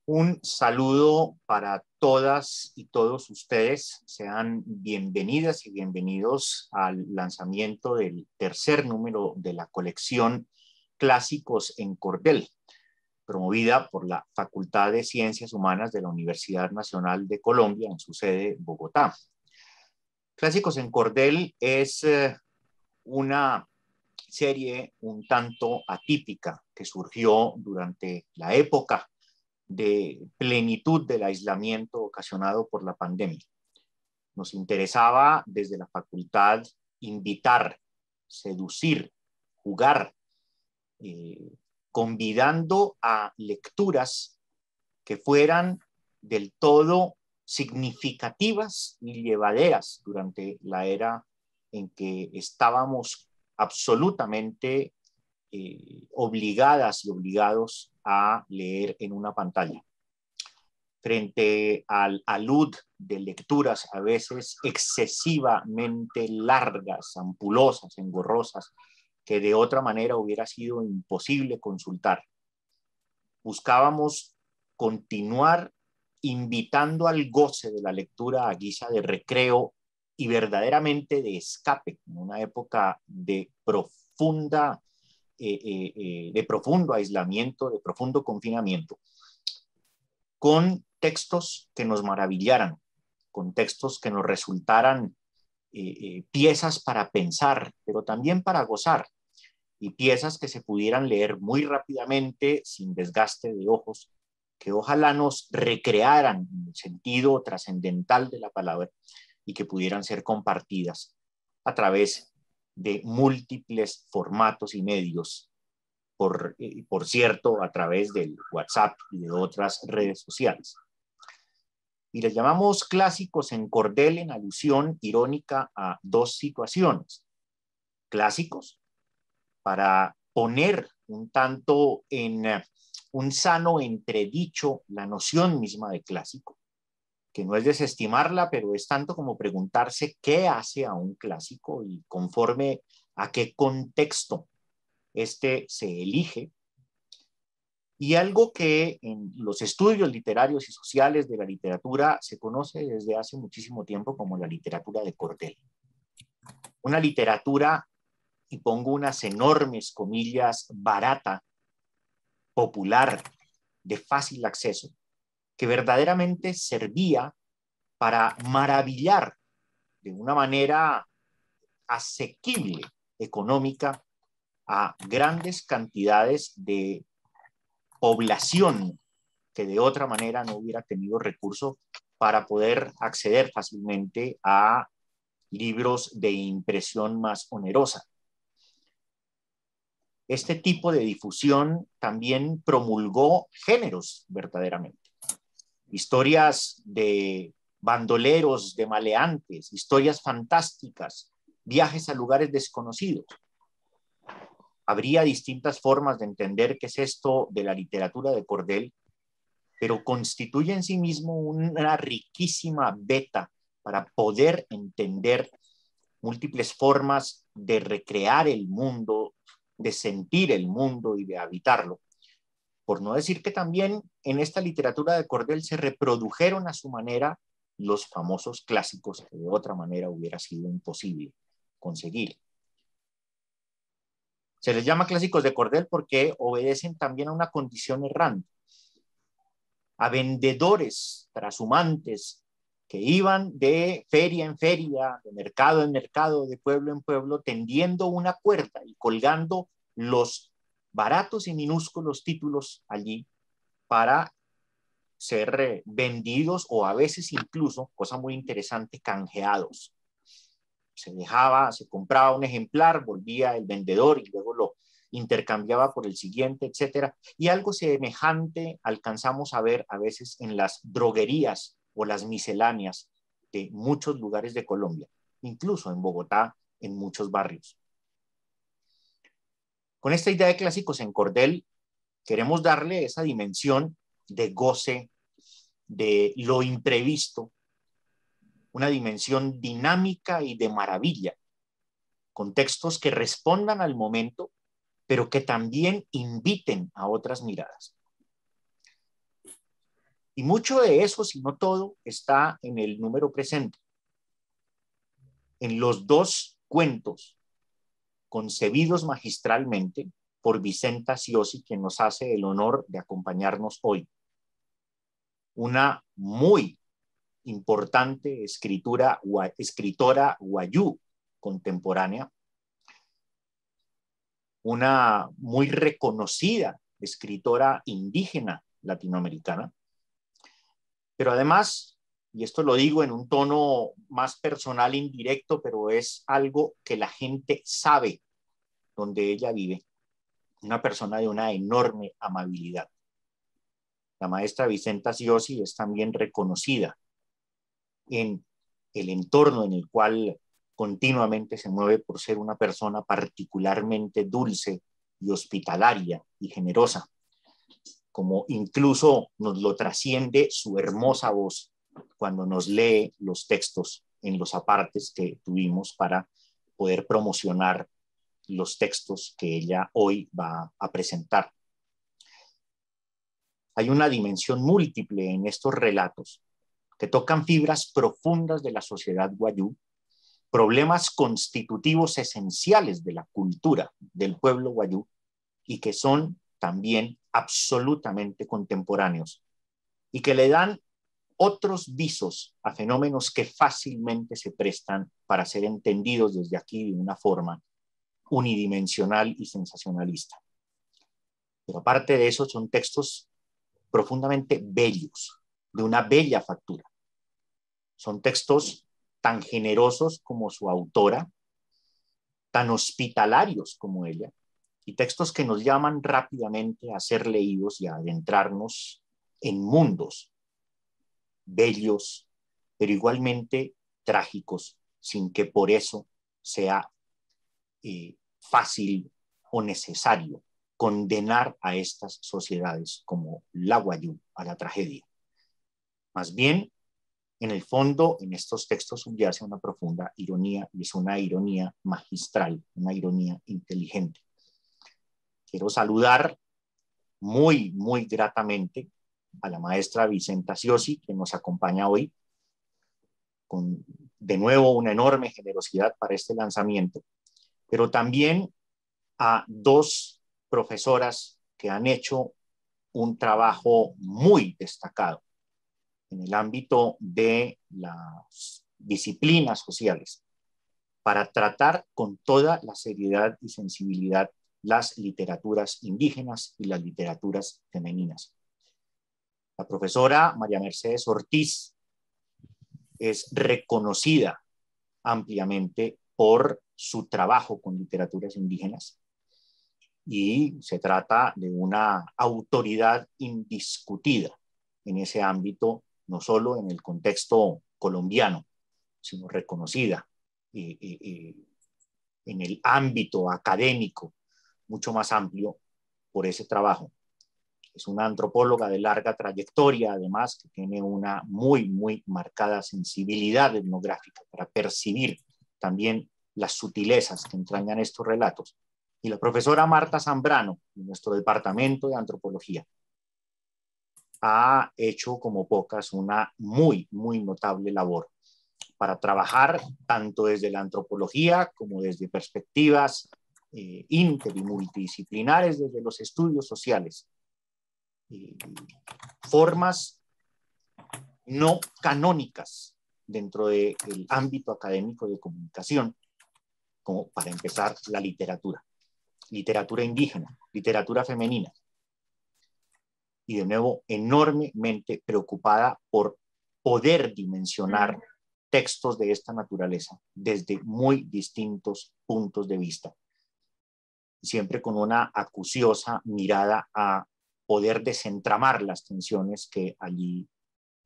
Un saludo para todas y todos ustedes. Sean bienvenidas y bienvenidos al lanzamiento del tercer número de la colección Clásicos en Cordel, promovida por la Facultad de Ciencias Humanas de la Universidad Nacional de Colombia en su sede Bogotá. Clásicos en Cordel es una serie un tanto atípica que surgió durante la época de plenitud del aislamiento ocasionado por la pandemia. Nos interesaba desde la facultad invitar, seducir, jugar, convidando a lecturas que fueran del todo significativas y llevaderas durante la era en que estábamos absolutamente obligadas y obligados a leer en una pantalla. Frente al alud de lecturas a veces excesivamente largas, ampulosas, engorrosas, que de otra manera hubiera sido imposible consultar. Buscábamos continuar invitando al goce de la lectura a guisa de recreo y verdaderamente de escape, en una época de profundo aislamiento, de profundo confinamiento, con textos que nos maravillaran, con textos que nos resultaran piezas para pensar, pero también para gozar, y piezas que se pudieran leer muy rápidamente, sin desgaste de ojos, que ojalá nos recrearan en el sentido trascendental de la palabra y que pudieran ser compartidas a través de múltiples formatos y medios, por cierto, a través del WhatsApp y de otras redes sociales. Y les llamamos clásicos en cordel en alusión irónica a dos situaciones. Clásicos para poner un tanto en un sano entredicho la noción misma de clásico, que no es desestimarla, pero es tanto como preguntarse qué hace a un clásico y conforme a qué contexto este se elige. Y algo que en los estudios literarios y sociales de la literatura se conoce desde hace muchísimo tiempo como la literatura de cordel. Una literatura, y pongo unas enormes comillas, barata, popular, de fácil acceso, que verdaderamente servía para maravillar de una manera asequible, económica, a grandes cantidades de población que de otra manera no hubiera tenido recursos para poder acceder fácilmente a libros de impresión más onerosa. Este tipo de difusión también promulgó géneros verdaderamente. Historias de bandoleros, de maleantes, historias fantásticas, viajes a lugares desconocidos. Habría distintas formas de entender qué es esto de la literatura de cordel, pero constituye en sí mismo una riquísima beta para poder entender múltiples formas de recrear el mundo, de sentir el mundo y de habitarlo. Por no decir que también en esta literatura de cordel se reprodujeron a su manera los famosos clásicos que de otra manera hubiera sido imposible conseguir. Se les llama clásicos de cordel porque obedecen también a una condición errante, a vendedores trashumantes que iban de feria en feria, de mercado en mercado, de pueblo en pueblo, tendiendo una cuerda y colgando los baratos y minúsculos títulos allí para ser vendidos o a veces incluso, cosa muy interesante, canjeados. Se compraba un ejemplar, volvía el vendedor y luego lo intercambiaba por el siguiente, etcétera. Y algo semejante alcanzamos a ver a veces en las droguerías o las misceláneas de muchos lugares de Colombia, incluso en Bogotá, en muchos barrios. Con esta idea de clásicos en cordel, queremos darle esa dimensión de goce, de lo imprevisto, una dimensión dinámica y de maravilla, con textos que respondan al momento, pero que también inviten a otras miradas. Y mucho de eso, si no todo, está en el número presente. En los dos cuentos concebidos magistralmente por Vicenta Siosi, quien nos hace el honor de acompañarnos hoy. Una muy importante escritora wayú contemporánea, una muy reconocida escritora indígena latinoamericana, pero además, y esto lo digo en un tono más personal, indirecto, pero es algo que la gente sabe donde ella vive, una persona de una enorme amabilidad. La maestra Vicenta Siosi es también reconocida en el entorno en el cual continuamente se mueve por ser una persona particularmente dulce y hospitalaria y generosa, como incluso nos lo trasciende su hermosa voz cuando nos lee los textos en los apartes que tuvimos para poder promocionar los textos que ella hoy va a presentar. Hay una dimensión múltiple en estos relatos que tocan fibras profundas de la sociedad wayú, problemas constitutivos esenciales de la cultura del pueblo wayú y que son también absolutamente contemporáneos y que le dan otros visos a fenómenos que fácilmente se prestan para ser entendidos desde aquí de una forma unidimensional y sensacionalista. Pero aparte de eso, son textos profundamente bellos, de una bella factura. Son textos tan generosos como su autora, tan hospitalarios como ella, y textos que nos llaman rápidamente a ser leídos y a adentrarnos en mundos bellos, pero igualmente trágicos, sin que por eso sea fácil o necesario condenar a estas sociedades como la wayú a la tragedia. Más bien, en el fondo, en estos textos subyace una profunda ironía, y es una ironía magistral, una ironía inteligente. Quiero saludar muy, muy gratamente a la maestra Vicenta Siosi, que nos acompaña hoy, con de nuevo una enorme generosidad para este lanzamiento, pero también a dos profesoras que han hecho un trabajo muy destacado en el ámbito de las disciplinas sociales para tratar con toda la seriedad y sensibilidad las literaturas indígenas y las literaturas femeninas. La profesora María Mercedes Ortiz es reconocida ampliamente por su trabajo con literaturas indígenas y se trata de una autoridad indiscutida en ese ámbito, no solo en el contexto colombiano, sino reconocida en el ámbito académico mucho más amplio por ese trabajo. Es una antropóloga de larga trayectoria, además, que tiene una muy, muy marcada sensibilidad etnográfica para percibir también las sutilezas que entrañan estos relatos. Y la profesora Marta Zambrano, de nuestro departamento de antropología, ha hecho como pocas una muy, muy notable labor para trabajar tanto desde la antropología como desde perspectivas inter y multidisciplinares, desde los estudios sociales, formas no canónicas dentro del ámbito académico de comunicación, como para empezar la literatura indígena, literatura femenina, y de nuevo enormemente preocupada por poder dimensionar textos de esta naturaleza desde muy distintos puntos de vista, siempre con una acuciosa mirada a poder desentramar las tensiones que allí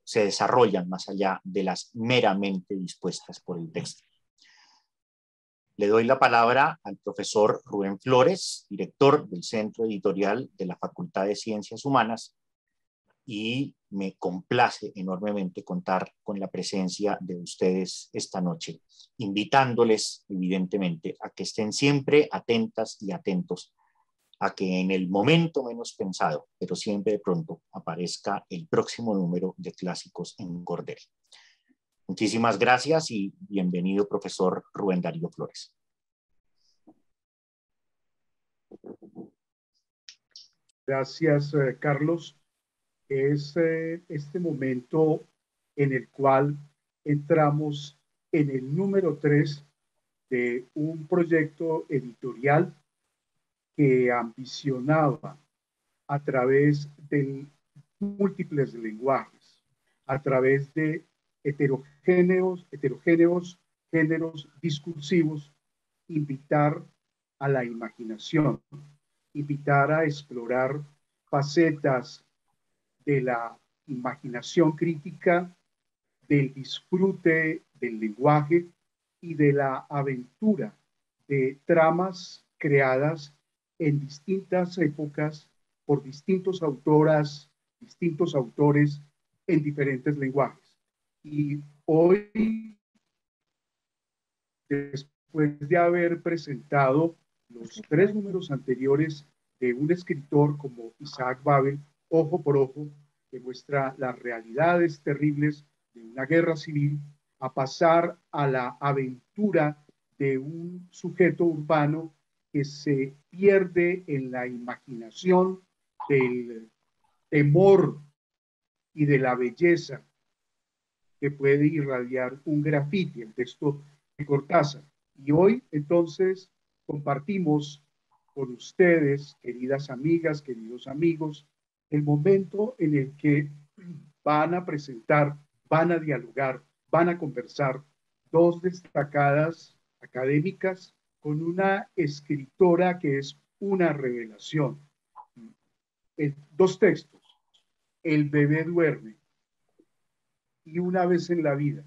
se desarrollan más allá de las meramente dispuestas por el texto. Le doy la palabra al profesor Rubén Flores, director del Centro Editorial de la Facultad de Ciencias Humanas, y me complace enormemente contar con la presencia de ustedes esta noche, invitándoles evidentemente a que estén siempre atentas y atentos a que en el momento menos pensado, pero siempre de pronto, aparezca el próximo número de Clásicos en Cordel. Muchísimas gracias y bienvenido, profesor Rubén Darío Flores. Gracias, Carlos. Es este momento en el cual entramos en el número 3 de un proyecto editorial que ambicionaba a través de múltiples lenguajes, a través de heterogéneos géneros discursivos, invitar a la imaginación, invitar a explorar facetas de la imaginación crítica, del disfrute del lenguaje y de la aventura de tramas creadas en distintas épocas por distintas autoras, distintos autores en diferentes lenguajes. Y hoy, después de haber presentado los 3 números anteriores de un escritor como Isaac Babel, Ojo por Ojo, que muestra las realidades terribles de una guerra civil, a pasar a la aventura de un sujeto urbano que se pierde en la imaginación del temor y de la belleza que puede irradiar un grafiti, el texto de Cortázar. Y hoy, entonces, compartimos con ustedes, queridas amigas, queridos amigos, el momento en el que van a presentar, van a dialogar, van a conversar dos destacadas académicas con una escritora que es una revelación. Dos textos, El bebé duerme y Una vez en la vida,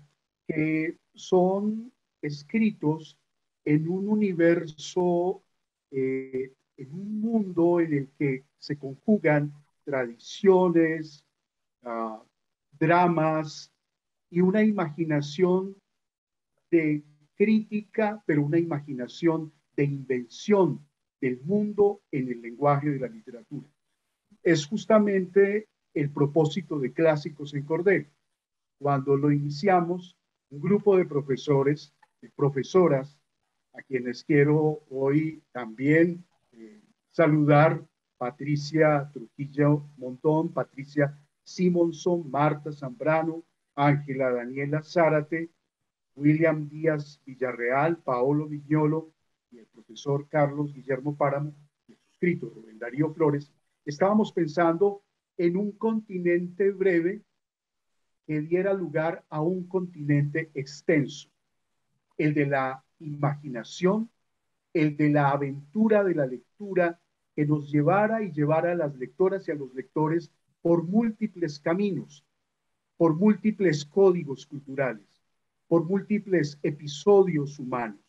que son escritos en un universo, en un mundo en el que se conjugan tradiciones, dramas y una imaginación de crítica, pero una imaginación de invención del mundo en el lenguaje de la literatura. Es justamente el propósito de Clásicos en Cordel. Cuando lo iniciamos, un grupo de profesores, de profesoras, a quienes quiero hoy también saludar: Patricia Trujillo Montón, Patricia Simonson, Marta Zambrano, Ángela Daniela Zárate, William Díaz Villarreal, Paolo Viñolo y el profesor Carlos Guillermo Páramo, y el suscrito Rubén Darío Flores. Estábamos pensando en un continente breve que diera lugar a un continente extenso, el de la imaginación, el de la aventura de la lectura, que nos llevara y llevara a las lectoras y a los lectores por múltiples caminos, por múltiples códigos culturales, por múltiples episodios humanos.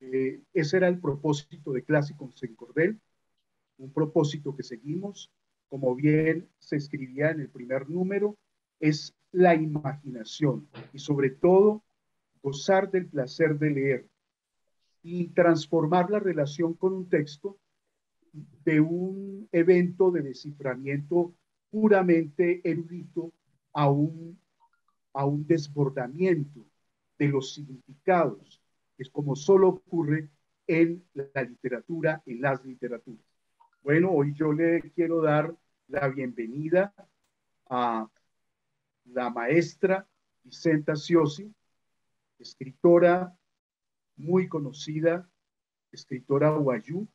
Ese era el propósito de Clásicos en Cordel, un propósito que seguimos, como bien se escribía en el primer número, es la imaginación y sobre todo gozar del placer de leer y transformar la relación con un texto de un evento de desciframiento puramente erudito a un desbordamiento de los significados, que es como solo ocurre en la literatura, en las literaturas. Bueno, hoy yo le quiero dar la bienvenida a la maestra Vicenta Siosi, escritora muy conocida, escritora Wayuu,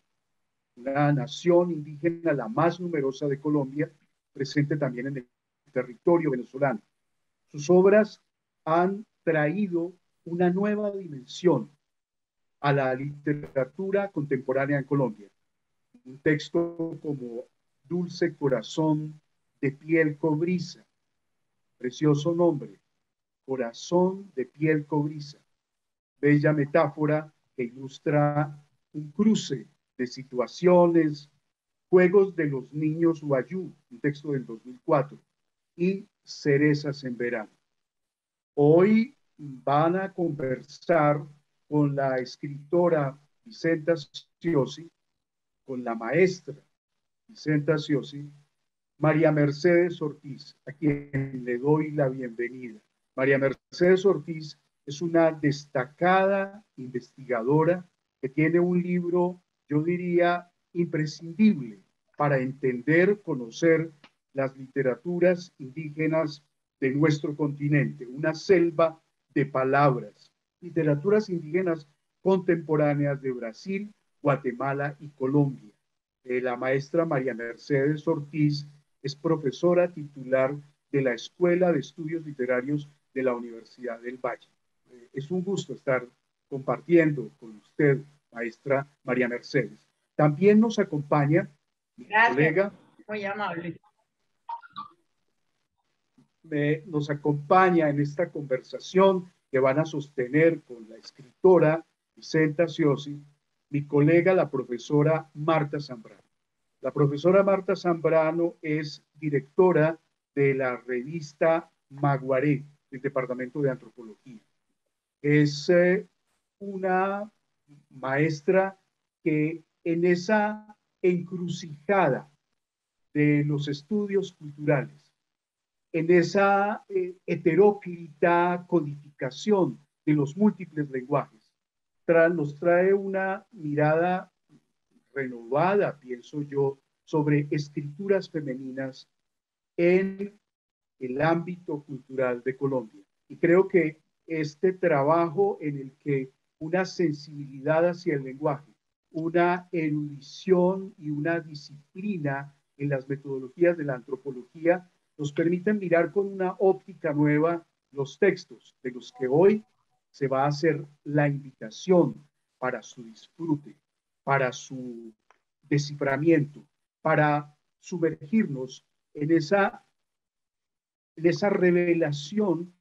una nación indígena la más numerosa de Colombia, presente también en el territorio venezolano. Sus obras han traído una nueva dimensión a la literatura contemporánea en Colombia. Un texto como Dulce Corazón de piel cobriza, precioso nombre, Corazón de piel cobriza, bella metáfora que ilustra un cruce de situaciones, Juegos de los Niños Wayuu, un texto del 2004, y Cerezas en Verano. Hoy van a conversar con la escritora Vicenta Siosi con la maestra Vicenta Siosi, María Mercedes Ortiz, a quien le doy la bienvenida. María Mercedes Ortiz es una destacada investigadora que tiene un libro, yo diría, imprescindible para entender, conocer las literaturas indígenas de nuestro continente, una selva de palabras, literaturas indígenas contemporáneas de Brasil, Guatemala y Colombia. La maestra María Mercedes Ortiz es profesora titular de la Escuela de Estudios Literarios de la Universidad del Valle. Es un gusto estar compartiendo con usted, maestra María Mercedes. También nos acompaña mi colega. Muy amable. Nos acompaña en esta conversación que van a sostener con la escritora Vicenta Siosi, mi colega, la profesora Marta Zambrano. La profesora Marta Zambrano es directora de la revista Maguaré, del Departamento de Antropología. Es una maestra que en esa encrucijada de los estudios culturales, en esa heteróclita codificación de los múltiples lenguajes, nos trae una mirada renovada, pienso yo, sobre escrituras femeninas en el ámbito cultural de Colombia. Y creo que este trabajo en el que una sensibilidad hacia el lenguaje, una erudición y una disciplina en las metodologías de la antropología nos permiten mirar con una óptica nueva los textos de los que hoy se va a hacer la invitación para su disfrute, para su desciframiento, para sumergirnos en esa revelación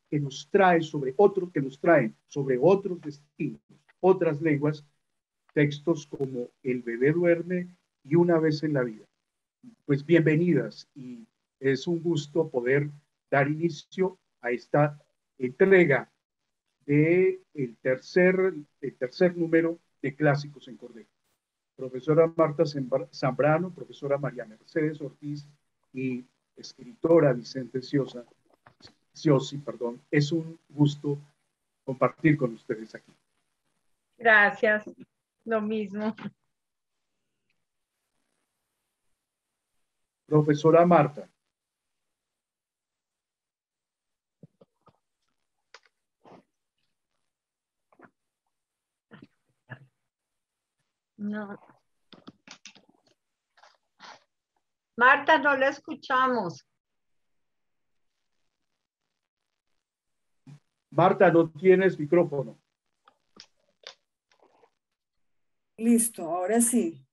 que nos trae sobre otros, que nos traen sobre otros destinos, otras lenguas, textos como El bebé duerme y Una vez en la vida. Pues bienvenidas y es un gusto poder dar inicio a esta entrega del tercer número de Clásicos en Cordero. Profesora Marta Zambrano, profesora María Mercedes Ortiz y escritora Vicente Siosi, perdón, es un gusto compartir con ustedes aquí. Gracias, lo mismo. Profesora Marta. No. Marta, no la escuchamos. Marta, no tienes micrófono. Listo, ahora sí.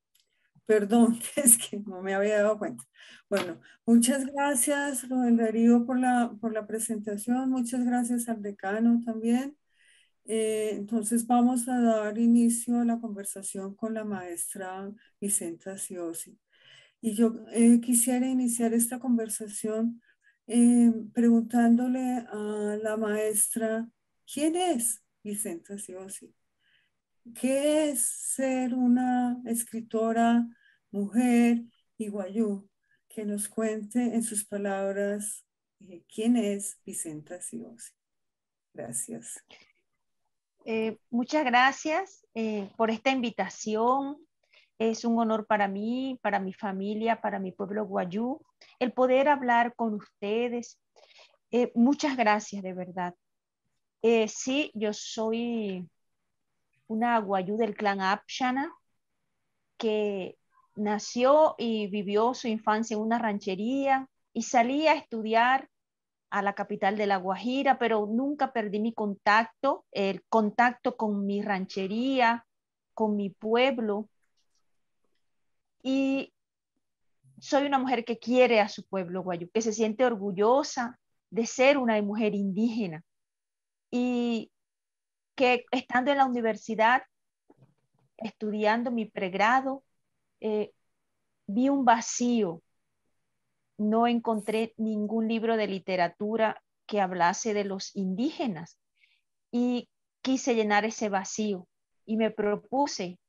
Perdón, es que no me había dado cuenta. Bueno, muchas gracias, Rubén Darío, por la presentación. Muchas gracias al decano también. Entonces vamos a dar inicio a la conversación con la maestra Vicenta Siosi. Y yo quisiera iniciar esta conversación preguntándole a la maestra, ¿quién es Vicenta Siosi? ¿Qué es ser una escritora, mujer y guayú? Que nos cuente en sus palabras quién es Vicenta Siosi. Gracias. Muchas gracias por esta invitación. Es un honor para mí, para mi familia, para mi pueblo guayú, el poder hablar con ustedes. Muchas gracias, de verdad. Sí, yo soy una guayú del clan Apshana que nació y vivió su infancia en una ranchería y salí a estudiar a la capital de La Guajira, pero nunca perdí mi contacto, el contacto con mi ranchería, con mi pueblo. Y soy una mujer que quiere a su pueblo guayú, que se siente orgullosa de ser una mujer indígena y que estando en la universidad, estudiando mi pregrado, eh, vi un vacío. No encontré ningún libro de literatura que hablase de los indígenas y quise llenar ese vacío y me propuse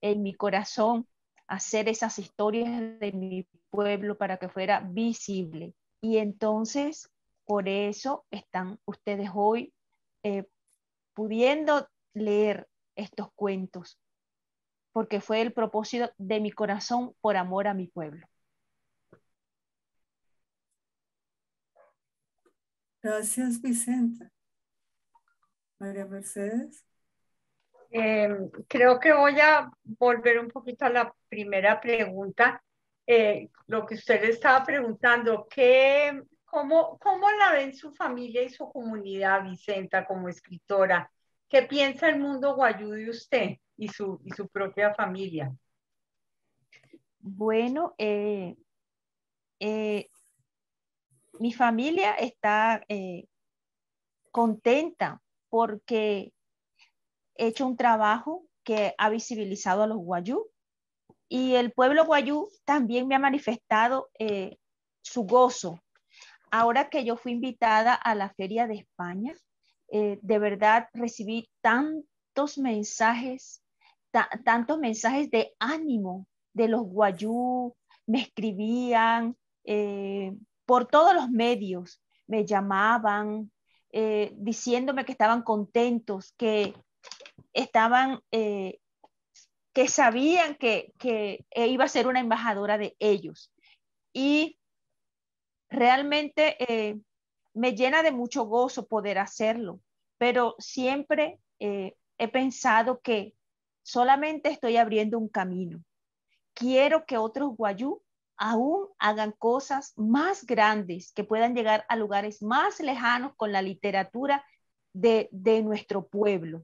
en mi corazón hacer esas historias de mi pueblo para que fuera visible. Y entonces, por eso están ustedes hoy pudiendo leer estos cuentos, porque fue el propósito de mi corazón por amor a mi pueblo. Gracias, Vicenta. María Mercedes. Creo que voy a volver un poquito a la primera pregunta. Lo que usted le estaba preguntando, ¿cómo la ven su familia y su comunidad, Vicenta, como escritora? ¿Qué piensa el mundo guayú de usted y su propia familia? Bueno, mi familia está contenta porque he hecho un trabajo que ha visibilizado a los guayú y el pueblo guayú también me ha manifestado su gozo. Ahora que yo fui invitada a la Feria de España, de verdad recibí tantos mensajes de ánimo de los guayú, me escribían por todos los medios, me llamaban diciéndome que estaban contentos, que estaban, que sabían que iba a ser una embajadora de ellos. Y realmente me llena de mucho gozo poder hacerlo, pero siempre he pensado que solamente estoy abriendo un camino. Quiero que otros guayú aún hagan cosas más grandes, que puedan llegar a lugares más lejanos con la literatura de nuestro pueblo.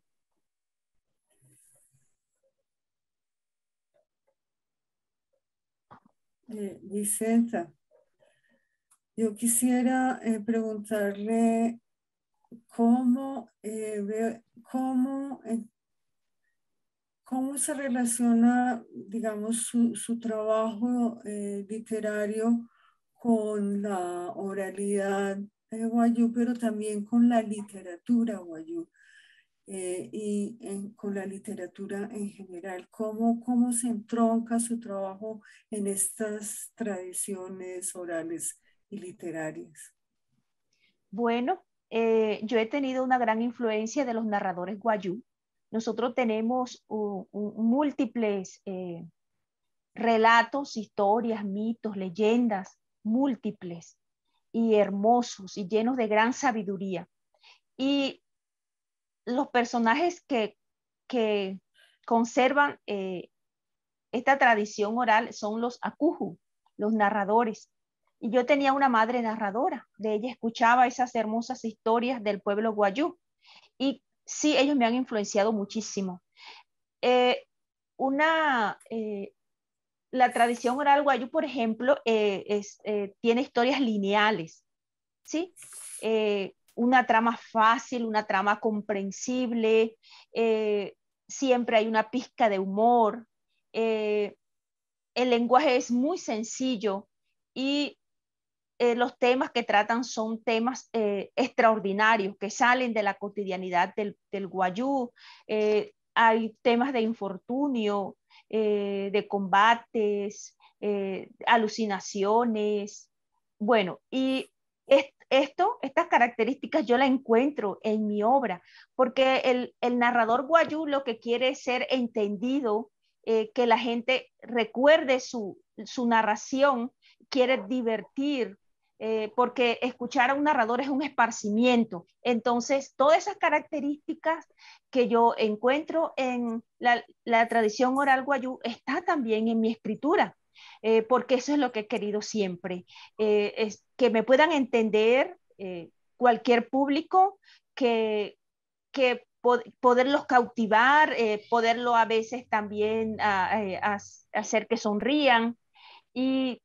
Vicenta, yo quisiera preguntarle cómo, cómo se relaciona, digamos, su trabajo literario con la oralidad guayú, pero también con la literatura guayú. Con la literatura en general. ¿Cómo se entronca su trabajo en estas tradiciones orales y literarias? Bueno, yo he tenido una gran influencia de los narradores guayú. Nosotros tenemos múltiples relatos, historias, mitos, leyendas, múltiples y hermosos y llenos de gran sabiduría. Y los personajes que conservan esta tradición oral son los akuju, los narradores. Y yo tenía una madre narradora, de ella escuchaba esas hermosas historias del pueblo guayú. Y sí, ellos me han influenciado muchísimo. Eh, la tradición oral guayú, por ejemplo, tiene historias lineales, ¿sí? Una trama fácil, una trama comprensible, siempre hay una pizca de humor, el lenguaje es muy sencillo y los temas que tratan son temas extraordinarios que salen de la cotidianidad del guayú. Hay temas de infortunio, de combates, alucinaciones. Bueno, y estas características yo la encuentro en mi obra, porque el narrador guayú lo que quiere es ser entendido, que la gente recuerde su narración, quiere divertir, porque escuchar a un narrador es un esparcimiento. Entonces, todas esas características que yo encuentro en la tradición oral guayú está también en mi escritura, porque eso es lo que he querido siempre, es que me puedan entender cualquier público, que poderlos cautivar, poderlo a veces también hacer que sonrían y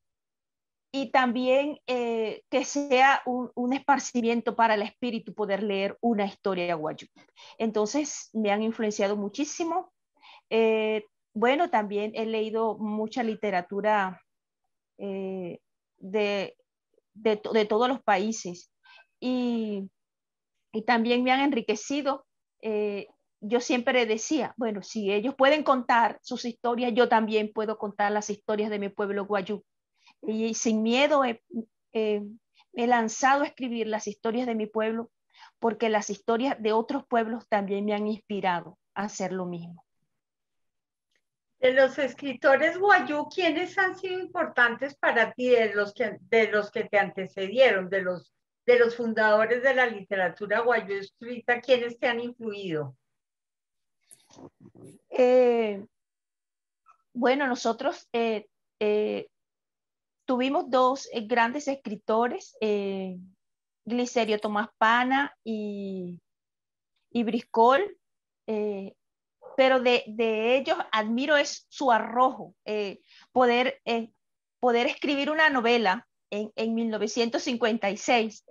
también que sea un esparcimiento para el espíritu poder leer una historia guayú. Entonces me han influenciado muchísimo. Bueno, también he leído mucha literatura eh, de, de todos los países y también me han enriquecido yo siempre decía, bueno, si ellos pueden contar sus historias, yo también puedo contar las historias de mi pueblo guayú. Y sin miedo me he lanzado a escribir las historias de mi pueblo, porque las historias de otros pueblos también me han inspirado a hacer lo mismo. De los escritores guayú, ¿quiénes han sido importantes para ti, de los que te antecedieron, de los fundadores de la literatura guayú escrita, quiénes te han influido? Bueno, nosotros tuvimos dos grandes escritores, Glicerio Tomás Pana y Briscoe, pero de ellos admiro es su arrojo, poder escribir una novela en 1956,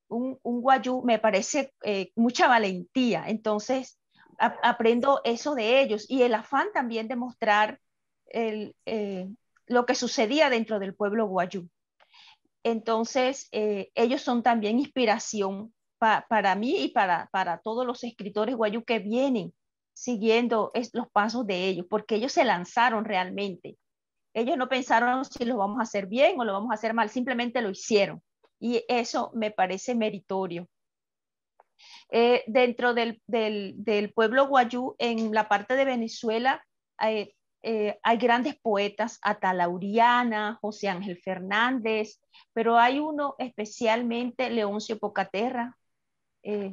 un guayú, me parece mucha valentía. Entonces aprendo eso de ellos y el afán también de mostrar lo que sucedía dentro del pueblo guayú. Entonces ellos son también inspiración para mí y para todos los escritores guayú que vienen siguiendo los pasos de ellos, porque ellos se lanzaron realmente. Ellos no pensaron si lo vamos a hacer bien o lo vamos a hacer mal, simplemente lo hicieron. Y eso me parece meritorio. Dentro del pueblo guayú, en la parte de Venezuela, hay grandes poetas, Atalauriana, José Ángel Fernández, pero hay uno especialmente, Leoncio Pocaterra,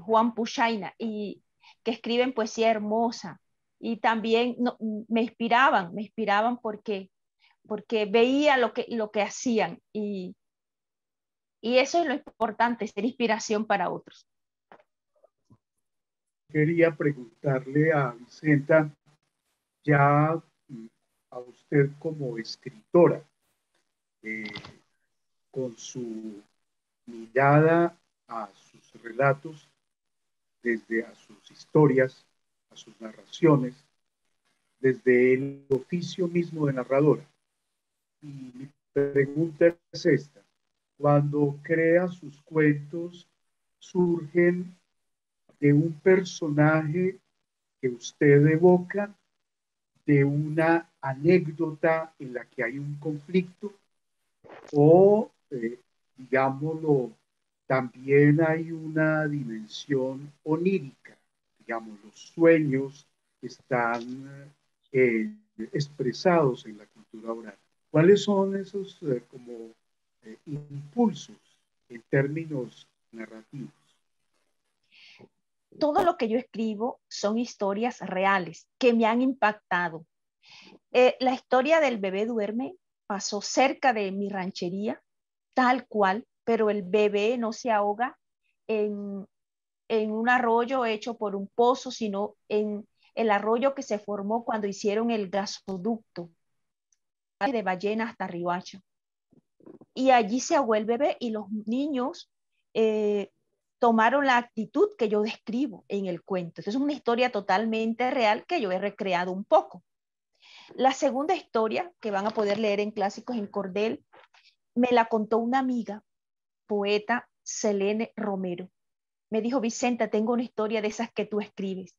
Juan Puchaina, y que escriben poesía hermosa. Y también me inspiraban porque veía lo que hacían y eso es lo importante, ser inspiración para otros. Quería preguntarle a Vicenta, ya a usted como escritora, con su mirada a sus relatos, desde a sus historias, a sus narraciones, desde el oficio mismo de narradora. Y mi pregunta es esta: cuando crea sus cuentos, ¿surgen de un personaje que usted evoca, de una anécdota en la que hay un conflicto, o, digámoslo, también hay una dimensión onírica, digamos, los sueños están expresados en la cultura oral? ¿Cuáles son esos impulsos en términos narrativos? Todo lo que yo escribo son historias reales que me han impactado. La historia del bebé duerme pasó cerca de mi ranchería, tal cual, pero el bebé no se ahoga en un arroyo hecho por un pozo, sino en el arroyo que se formó cuando hicieron el gasoducto de Ballena hasta Riohacha. Y allí se ahogó el bebé y los niños tomaron la actitud que yo describo en el cuento. Entonces es una historia totalmente real que yo he recreado un poco. La segunda historia, que van a poder leer en Clásicos en Cordel, me la contó una amiga, poeta Selene Romero. Me dijo: Vicenta, tengo una historia de esas que tú escribes.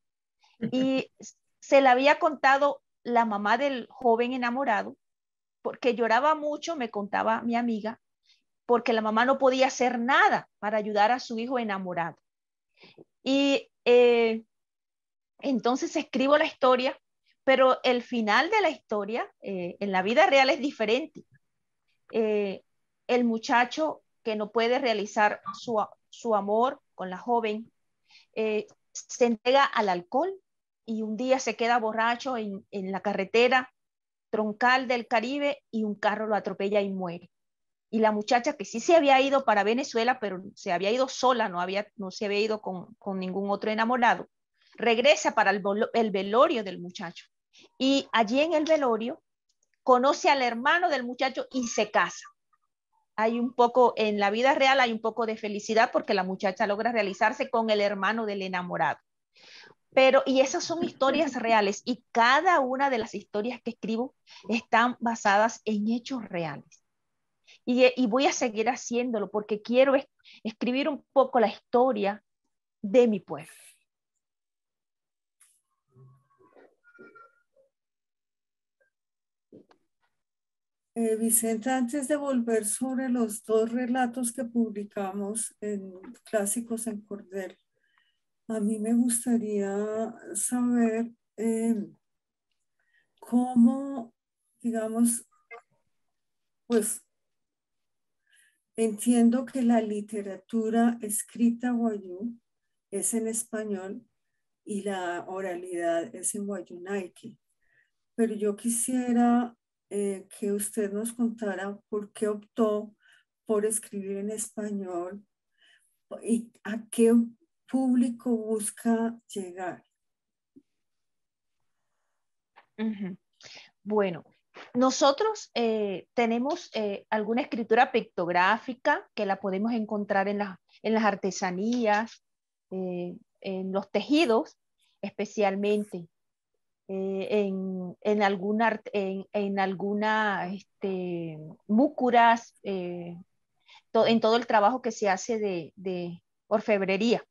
Y se la había contado la mamá del joven enamorado, porque lloraba mucho, me contaba mi amiga, porque la mamá no podía hacer nada para ayudar a su hijo enamorado. Y entonces escribo la historia, pero el final de la historia en la vida real es diferente. El muchacho que no puede realizar su amor con la joven se entrega al alcohol y un día se queda borracho en la carretera troncal del Caribe y un carro lo atropella y muere. Y la muchacha, que sí se había ido para Venezuela, pero se había ido sola, no se había ido con ningún otro enamorado, regresa para el velorio del muchacho. Y allí en el velorio conoce al hermano del muchacho y se casa. Hay un poco, en la vida real hay un poco de felicidad porque la muchacha logra realizarse con el hermano del enamorado. Y esas son historias reales y cada una de las historias que escribo están basadas en hechos reales. Y voy a seguir haciéndolo porque quiero escribir un poco la historia de mi pueblo. Vicente, antes de volver sobre los dos relatos que publicamos en Clásicos en Cordel, a mí me gustaría saber cómo, digamos, pues entiendo que la literatura escrita wayú es en español y la oralidad es en wayunaiki. Pero yo quisiera que usted nos contara por qué optó por escribir en español y a qué público busca llegar. Bueno, nosotros tenemos alguna escritura pictográfica que la podemos encontrar en las artesanías, en los tejidos especialmente. En alguna múcuras, en todo el trabajo que se hace de orfebrería.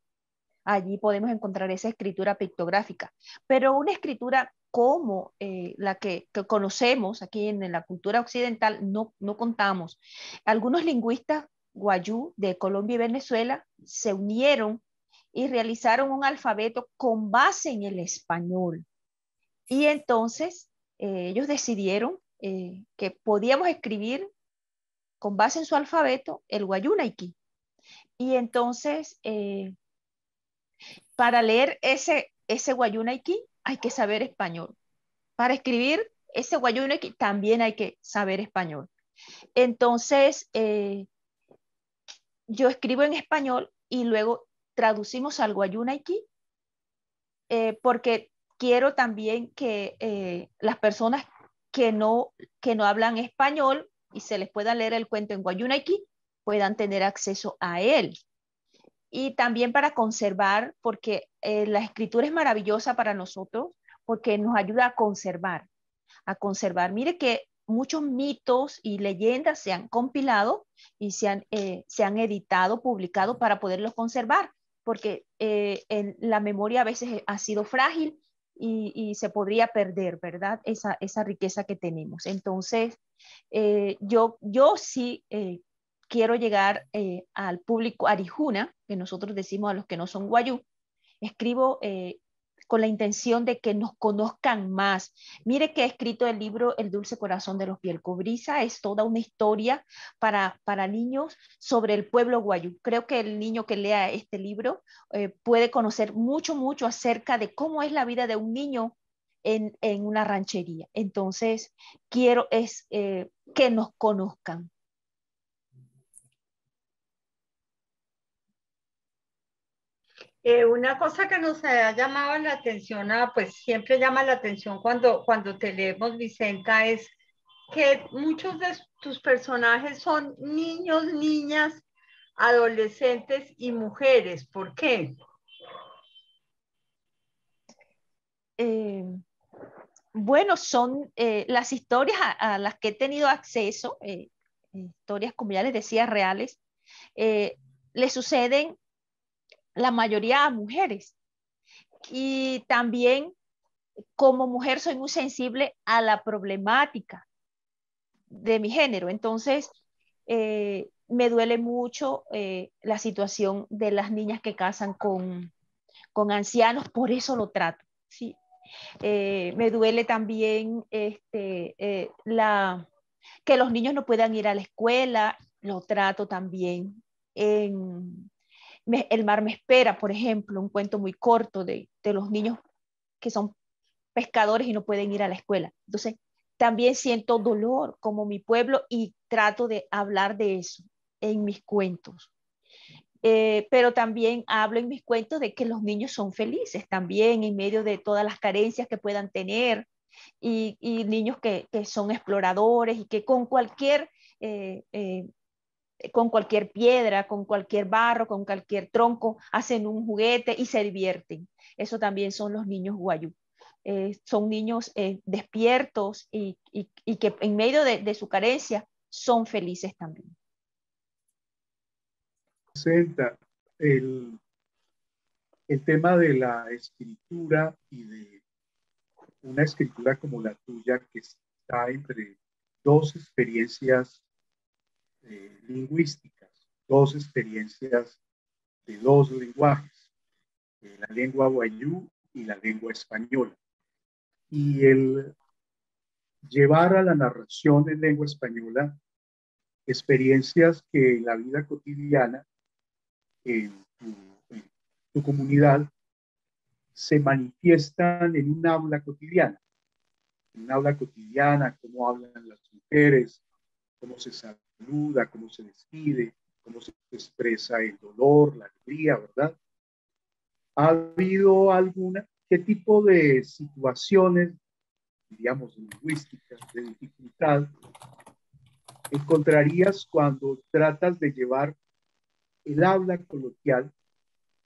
Allí podemos encontrar esa escritura pictográfica, pero una escritura como la que conocemos aquí en la cultura occidental no contamos. Algunos lingüistas guayú de Colombia y Venezuela se unieron y realizaron un alfabeto con base en el español. Y entonces ellos decidieron que podíamos escribir con base en su alfabeto el guayunaiki. Y entonces, para leer ese guayunaiki hay que saber español. Para escribir ese guayunaiki también hay que saber español. Entonces, yo escribo en español y luego traducimos al guayunaiki porque quiero también que las personas que no hablan español y se les pueda leer el cuento en guayunaiki puedan tener acceso a él. Y también para conservar, porque la escritura es maravillosa para nosotros, porque nos ayuda a conservar. Mire que muchos mitos y leyendas se han compilado y se han editado, publicado para poderlos conservar, porque la memoria a veces ha sido frágil y se podría perder, ¿verdad? Esa riqueza que tenemos. Entonces, yo sí quiero llegar al público arijuna, que nosotros decimos a los que no son guayú. Escribo con la intención de que nos conozcan más. Mire que he escrito el libro El dulce corazón de los Bielcobrisa, es toda una historia para niños sobre el pueblo guayú. Creo que el niño que lea este libro puede conocer mucho acerca de cómo es la vida de un niño en una ranchería. Entonces, quiero que nos conozcan. Una cosa que nos ha llamado la atención, pues siempre llama la atención cuando te leemos, Vicenta, es que muchos de tus personajes son niños, niñas, adolescentes y mujeres. ¿Por qué? Bueno, son las historias a las que he tenido acceso, historias, como ya les decía, reales, le suceden la mayoría a mujeres. Y también como mujer soy muy sensible a la problemática de mi género. Entonces, me duele mucho la situación de las niñas que casan con ancianos, por eso lo trato, ¿sí? Me duele también que los niños no puedan ir a la escuela, lo trato también. El mar me espera, por ejemplo, un cuento muy corto de los niños que son pescadores y no pueden ir a la escuela. Entonces, también siento dolor como mi pueblo y trato de hablar de eso en mis cuentos. Pero también hablo en mis cuentos de que los niños son felices también en medio de todas las carencias que puedan tener y niños que son exploradores y que con cualquier piedra, con cualquier barro, con cualquier tronco, hacen un juguete y se divierten. Eso también son los niños guayú. Son niños despiertos y que en medio de su carencia son felices también. Presenta el tema de la escritura y de una escritura como la tuya que está entre dos experiencias lingüísticas, dos experiencias de dos lenguajes, la lengua wayú y la lengua española. Y el llevar a la narración en lengua española experiencias que en la vida cotidiana, en tu comunidad, se manifiestan en un habla cotidiana. En un habla cotidiana, cómo hablan las mujeres, cómo se saluda, cómo se despide, cómo se expresa el dolor, la alegría, ¿verdad? ¿Ha habido alguna, qué tipo de situaciones, digamos, lingüísticas, de dificultad, encontrarías cuando tratas de llevar el habla coloquial,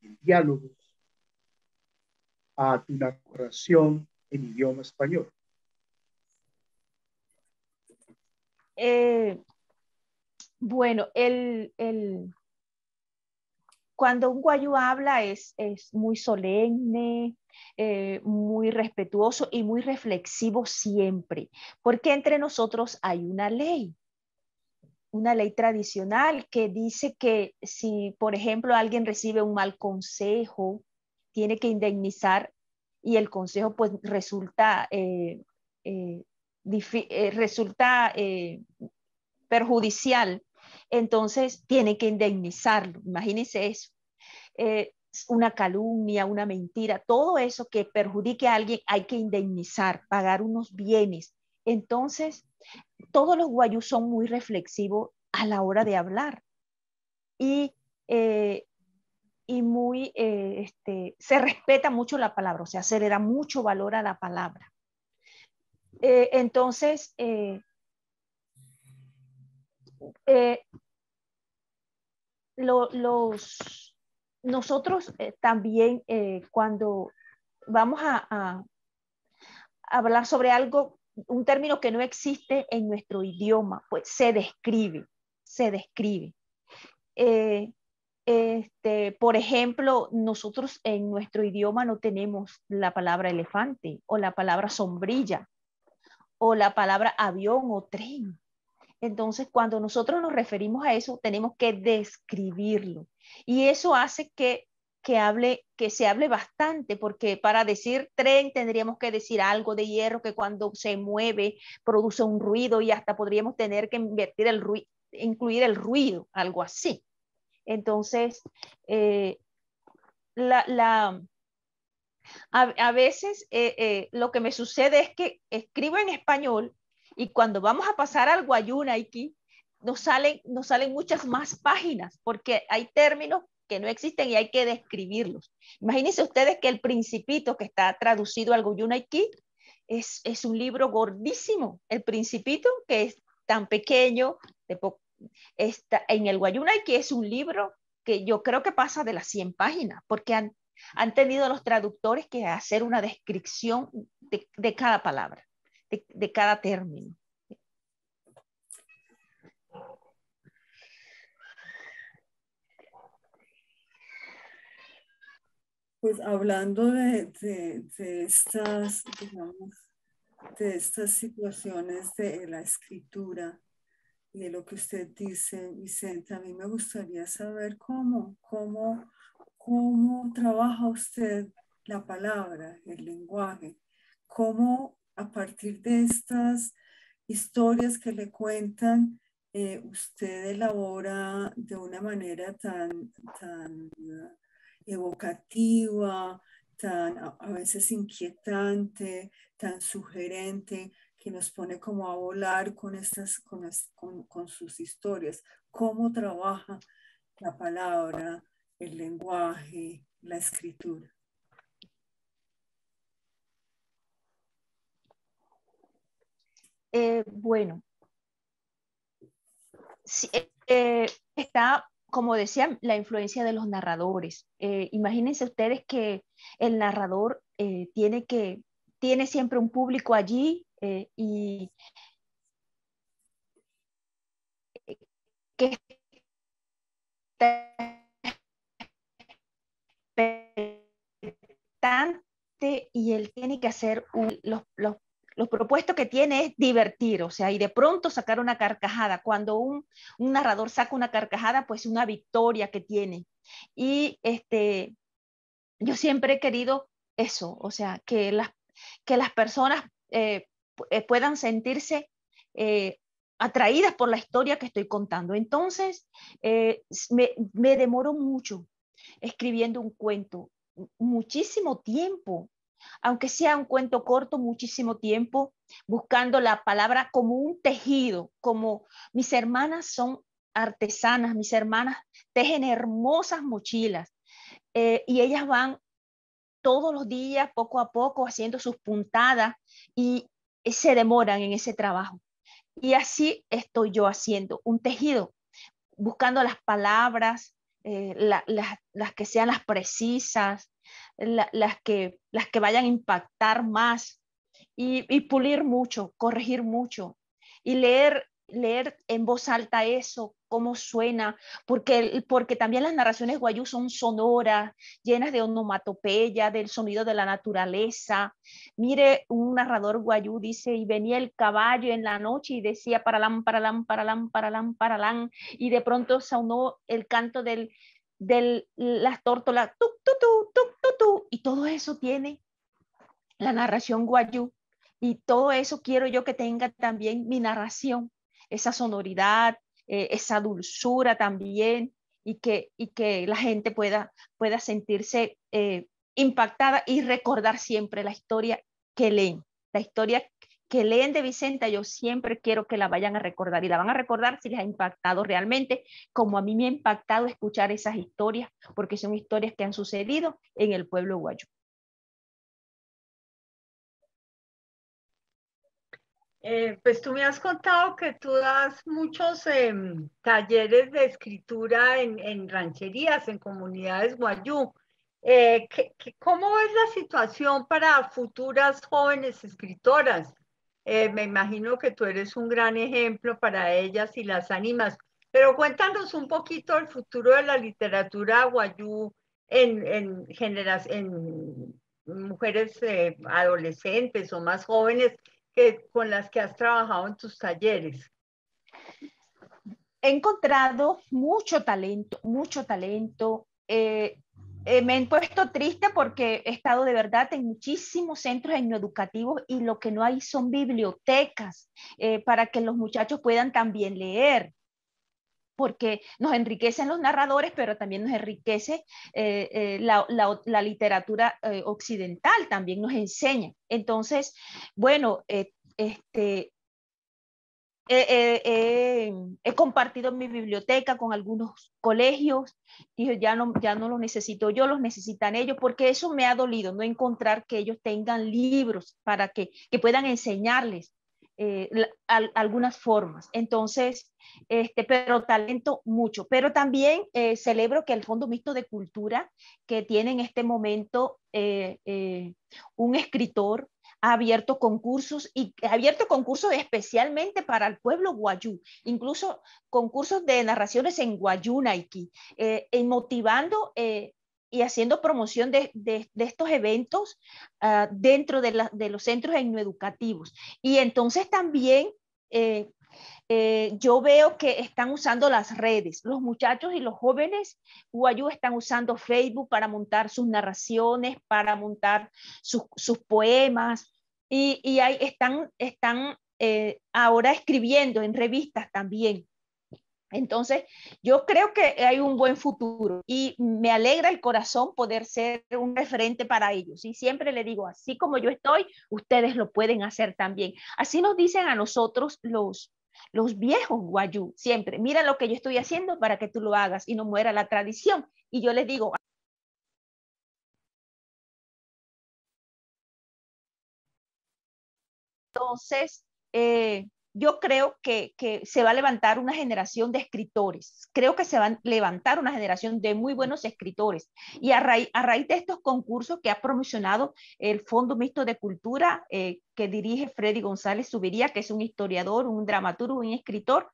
el diálogo, a tu narración en idioma español? Bueno, cuando un guayú habla es muy solemne, muy respetuoso y muy reflexivo siempre, porque entre nosotros hay una ley tradicional que dice que si, por ejemplo, alguien recibe un mal consejo, tiene que indemnizar y el consejo pues resulta, resulta perjudicial, entonces tiene que indemnizarlo. Imagínense eso. Eh, una calumnia, una mentira, todo eso que perjudique a alguien hay que indemnizar, pagar unos bienes. Entonces, todos los guayús son muy reflexivos a la hora de hablar y, eh, y muy, se respeta mucho la palabra, o sea, se le da mucho valor a la palabra. Entonces, eh, nosotros también cuando vamos a hablar sobre algo, un término que no existe en nuestro idioma, pues se describe, se describe. Por ejemplo, nosotros en nuestro idioma no tenemos la palabra elefante o la palabra sombrilla o la palabra avión o tren. Entonces, cuando nosotros nos referimos a eso, tenemos que describirlo. Y eso hace que se hable bastante, porque para decir tren tendríamos que decir algo de hierro que cuando se mueve produce un ruido y hasta podríamos tener que incluir el ruido, algo así. Entonces, eh, la, a veces lo que me sucede es que escribo en español y cuando vamos a pasar al Guayunaiki nos salen muchas más páginas porque hay términos que no existen y hay que describirlos. Imagínense ustedes que el Principito que está traducido al Guayunaiki es un libro gordísimo. El Principito que es tan pequeño, está, en el Guayunaiki es un libro que yo creo que pasa de las 100 páginas porque han tenido los traductores que hacer una descripción de cada palabra, de cada término. Pues hablando de estas, digamos, de estas situaciones de la escritura y de lo que usted dice, Vicente, a mí me gustaría saber cómo trabaja usted la palabra, el lenguaje, cómo a partir de estas historias que le cuentan, usted elabora de una manera tan evocativa, tan a veces inquietante, tan sugerente, que nos pone como a volar con sus historias. ¿Cómo trabaja la palabra, el lenguaje, la escritura? Bueno, sí, está, como decía, la influencia de los narradores. Imagínense ustedes que el narrador tiene siempre un público allí y que está expectante y él tiene que hacer lo propuesto que tiene es divertir, o sea, y de pronto sacar una carcajada. Cuando un narrador saca una carcajada, pues una victoria que tiene. Y yo siempre he querido eso, o sea, que las personas puedan sentirse atraídas por la historia que estoy contando. Entonces, me demoro mucho escribiendo un cuento, muchísimo tiempo, aunque sea un cuento corto, muchísimo tiempo, buscando la palabra como un tejido, como mis hermanas son artesanas, mis hermanas tejen hermosas mochilas y ellas van todos los días, poco a poco, haciendo sus puntadas y se demoran en ese trabajo. Y así estoy yo haciendo un tejido, buscando las palabras, las que sean las precisas, las que vayan a impactar más y pulir mucho, corregir mucho y leer en voz alta eso, cómo suena, porque también las narraciones guayú son sonoras, llenas de onomatopeya, del sonido de la naturaleza. Mire, un narrador guayú dice, y venía el caballo en la noche y decía paralán, paralán, paralán, paralán, paralán, y de pronto sonó el canto de las tórtolas, tuc, tu, tu, tuc, tu, tu, y todo eso tiene la narración guayú. Y todo eso quiero yo que tenga también mi narración, esa sonoridad, esa dulzura también, y que la gente pueda sentirse impactada y recordar siempre la historia que leen. La historia que leen de Vicenta, yo siempre quiero que la vayan a recordar, y la van a recordar si les ha impactado realmente, como a mí me ha impactado escuchar esas historias, porque son historias que han sucedido en el pueblo guayú. Pues tú me has contado que tú das muchos talleres de escritura en rancherías, en comunidades guayú. ¿Cómo es la situación para futuras jóvenes escritoras? Me imagino que tú eres un gran ejemplo para ellas y las animas, pero cuéntanos un poquito el futuro de la literatura guayú en mujeres adolescentes o más jóvenes con las que has trabajado en tus talleres. He encontrado mucho talento, mucho talento. Me he puesto triste porque he estado de verdad en muchísimos centros etnoeducativos y lo que no hay son bibliotecas para que los muchachos puedan también leer, porque nos enriquecen los narradores, pero también nos enriquece la literatura occidental, también nos enseña. Entonces, bueno, he compartido mi biblioteca con algunos colegios, dije, ya no los necesito yo, los necesitan ellos, porque eso me ha dolido, no encontrar que ellos tengan libros para que puedan enseñarles algunas formas. Entonces, pero talento mucho. Pero también celebro que el Fondo Mixto de Cultura, que tiene en este momento un escritor, ha abierto concursos y ha abierto concursos especialmente para el pueblo guayú, incluso concursos de narraciones en guayú naiki, motivando y haciendo promoción de estos eventos dentro de los centros etnoeducativos. Y entonces también yo veo que están usando las redes. Los muchachos y los jóvenes guayú están usando Facebook para montar sus narraciones, para montar sus poemas, y ahí están ahora escribiendo en revistas también. Entonces, yo creo que hay un buen futuro y me alegra el corazón poder ser un referente para ellos. Y siempre le digo, así como yo estoy, ustedes lo pueden hacer también. Así nos dicen a nosotros los viejos guayú, siempre, mira lo que yo estoy haciendo para que tú lo hagas y no muera la tradición. Y yo les digo, entonces, yo creo que se va a levantar una generación de escritores. Creo que se va a levantar una generación de muy buenos escritores. Y a raíz de estos concursos que ha promocionado el Fondo Mixto de Cultura, que que dirige Freddy González Zuviría, que es un historiador, un dramaturgo, un escritor.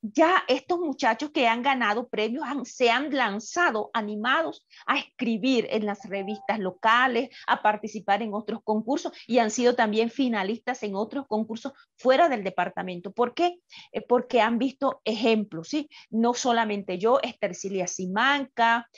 Ya estos muchachos que han ganado premios se han lanzado animados a escribir en las revistas locales, a participar en otros concursos y han sido también finalistas en otros concursos fuera del departamento. ¿Por qué? Porque han visto ejemplos, ¿sí? No solamente yo, Estercilia Simanca,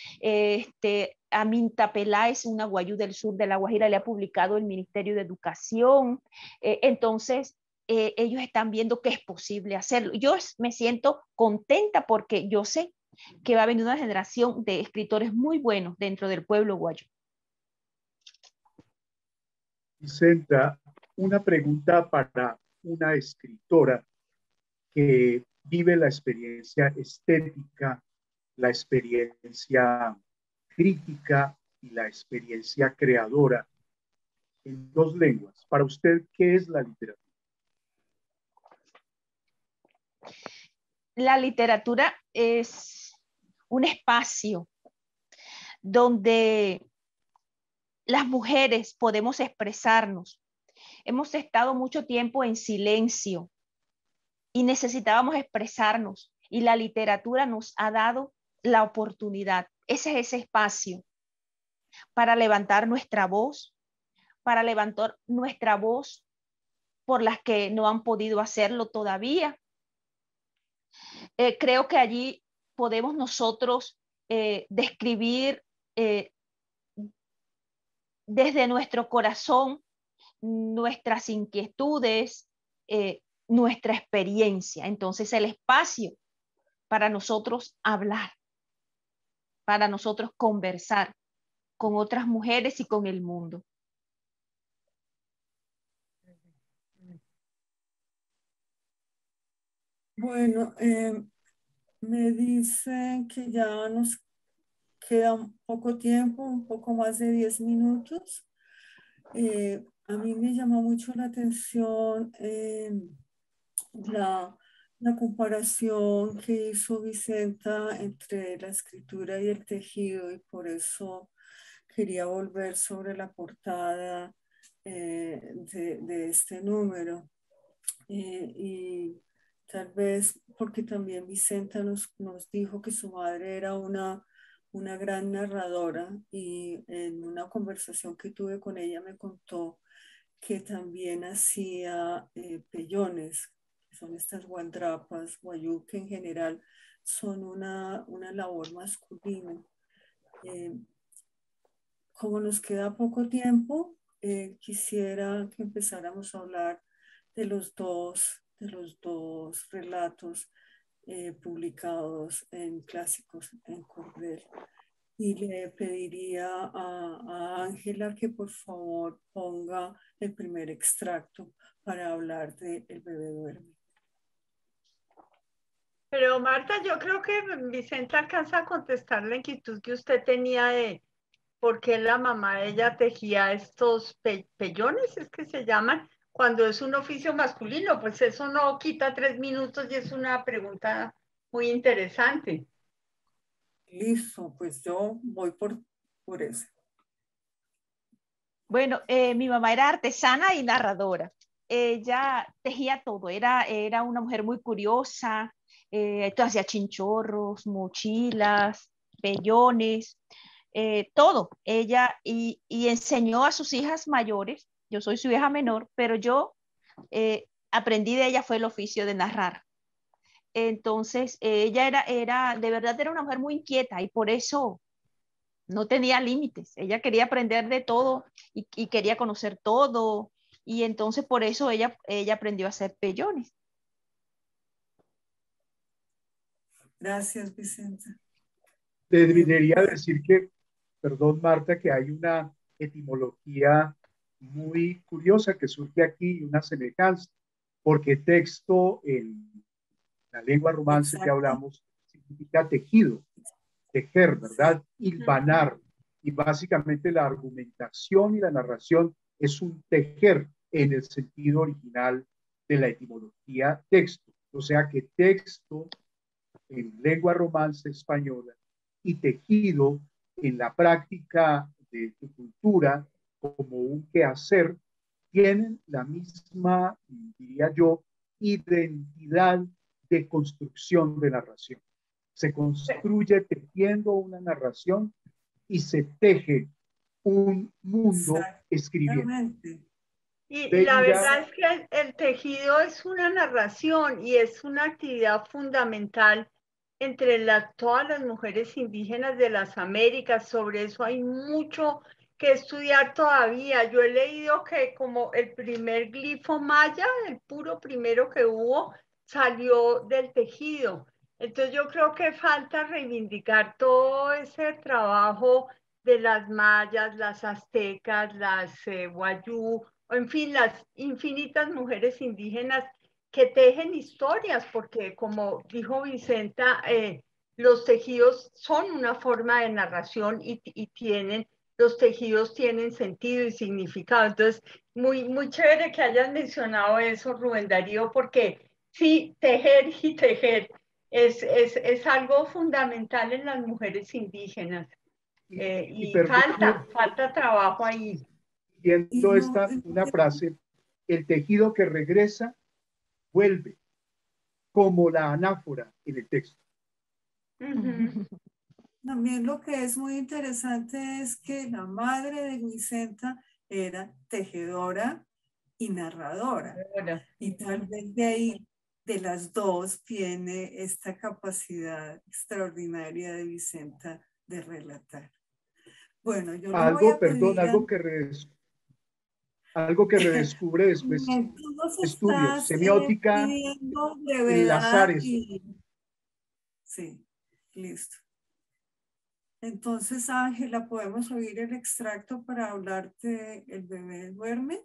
Aminta Peláez, una guayú del sur de La Guajira, le ha publicado el Ministerio de Educación. Entonces, ellos están viendo que es posible hacerlo. Yo me siento contenta porque yo sé que va a venir una generación de escritores muy buenos dentro del pueblo guayú. Vicenta, una pregunta para una escritora que vive la experiencia estética, la experiencia crítica y la experiencia creadora en dos lenguas. Para usted, ¿qué es la literatura? La literatura es un espacio donde las mujeres podemos expresarnos. Hemos estado mucho tiempo en silencio y necesitábamos expresarnos y la literatura nos ha dado la oportunidad. Ese es ese espacio para levantar nuestra voz, por las que no han podido hacerlo todavía. Creo que allí podemos nosotros describir desde nuestro corazón nuestras inquietudes, nuestra experiencia. Entonces, el espacio para nosotros hablar, para nosotros conversar con otras mujeres y con el mundo. Bueno, me dicen que ya nos queda un poco tiempo, un poco más de 10 minutos. A mí me llamó mucho la atención la comparación que hizo Vicenta entre la escritura y el tejido, y por eso quería volver sobre la portada de este número. Y tal vez porque también Vicenta nos dijo que su madre era una gran narradora, y en una conversación que tuve con ella me contó que también hacía pellones, que son estas guandrapas, guayú, que en general son una labor masculina. Como nos queda poco tiempo, quisiera que empezáramos a hablar de los dos relatos publicados en Clásicos en Cordel. Y le pediría a Ángela que por favor ponga el primer extracto para hablar de El bebé duerme. Pero Marta, yo creo que Vicenta alcanza a contestar la inquietud que usted tenía de por qué la mamá de ella tejía estos pellones, es que se llaman, cuando es un oficio masculino. Pues eso no quita 3 minutos y es una pregunta muy interesante. Listo, pues yo voy por eso. Bueno, mi mamá era artesana y narradora. Ella tejía todo, era una mujer muy curiosa, hacía chinchorros, mochilas, pellones, todo. Ella y enseñó a sus hijas mayores. Yo soy su hija menor, pero yo aprendí de ella fue el oficio de narrar. Entonces, ella de verdad era una mujer muy inquieta y por eso no tenía límites. Ella quería aprender de todo y quería conocer todo. Y entonces por eso ella aprendió a hacer pellones. Gracias, Vicenta. Te debería decir que, perdón Marta, que hay una etimología muy curiosa que surge aquí y una semejanza, porque texto en la lengua romance que hablamos significa tejido, tejer, ¿verdad? Hilvanar. Y básicamente la argumentación y la narración es un tejer en el sentido original de la etimología texto. O sea que texto en lengua romance española y tejido en la práctica de tu cultura como un quehacer tienen la misma, diría yo, identidad de construcción de narración. Se construye tejiendo una narración y se teje un mundo escribiendo. Y la Bella, verdad es que el tejido es una narración y es una actividad fundamental entre todas las mujeres indígenas de las Américas. Sobre eso hay mucho que estudiar todavía. Yo he leído que como el primer glifo maya, el puro primero que hubo, salió del tejido. Entonces yo creo que falta reivindicar todo ese trabajo de las mayas, las aztecas, las wayú, o en fin, las infinitas mujeres indígenas que tejen historias, porque como dijo Vicenta, los tejidos son una forma de narración y los tejidos tienen sentido y significado. Entonces, muy chévere que hayas mencionado eso, Rubén Darío, porque sí, tejer y tejer es algo fundamental en las mujeres indígenas. Y falta trabajo ahí. Viendo una frase, el tejido que regresa vuelve, como la anáfora en el texto. También lo que es muy interesante es que la madre de Vicenta era tejedora y narradora. Y tal vez de ahí, de las dos, viene esta capacidad extraordinaria de Vicenta de relatar. Bueno, yo le voy a pedir algo que redescubre después estudios, semiótica, Lazares. Sí, listo. Entonces, Ángela, ¿podemos oír el extracto para hablarte El bebé duerme?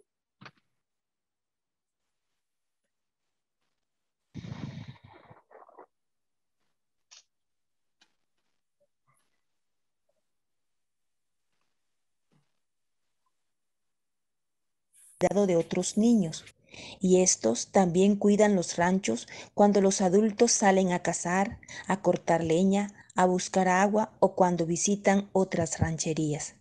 De otros niños, y estos también cuidan los ranchos cuando los adultos salen a cazar, a cortar leña, a buscar agua o cuando visitan otras rancherías.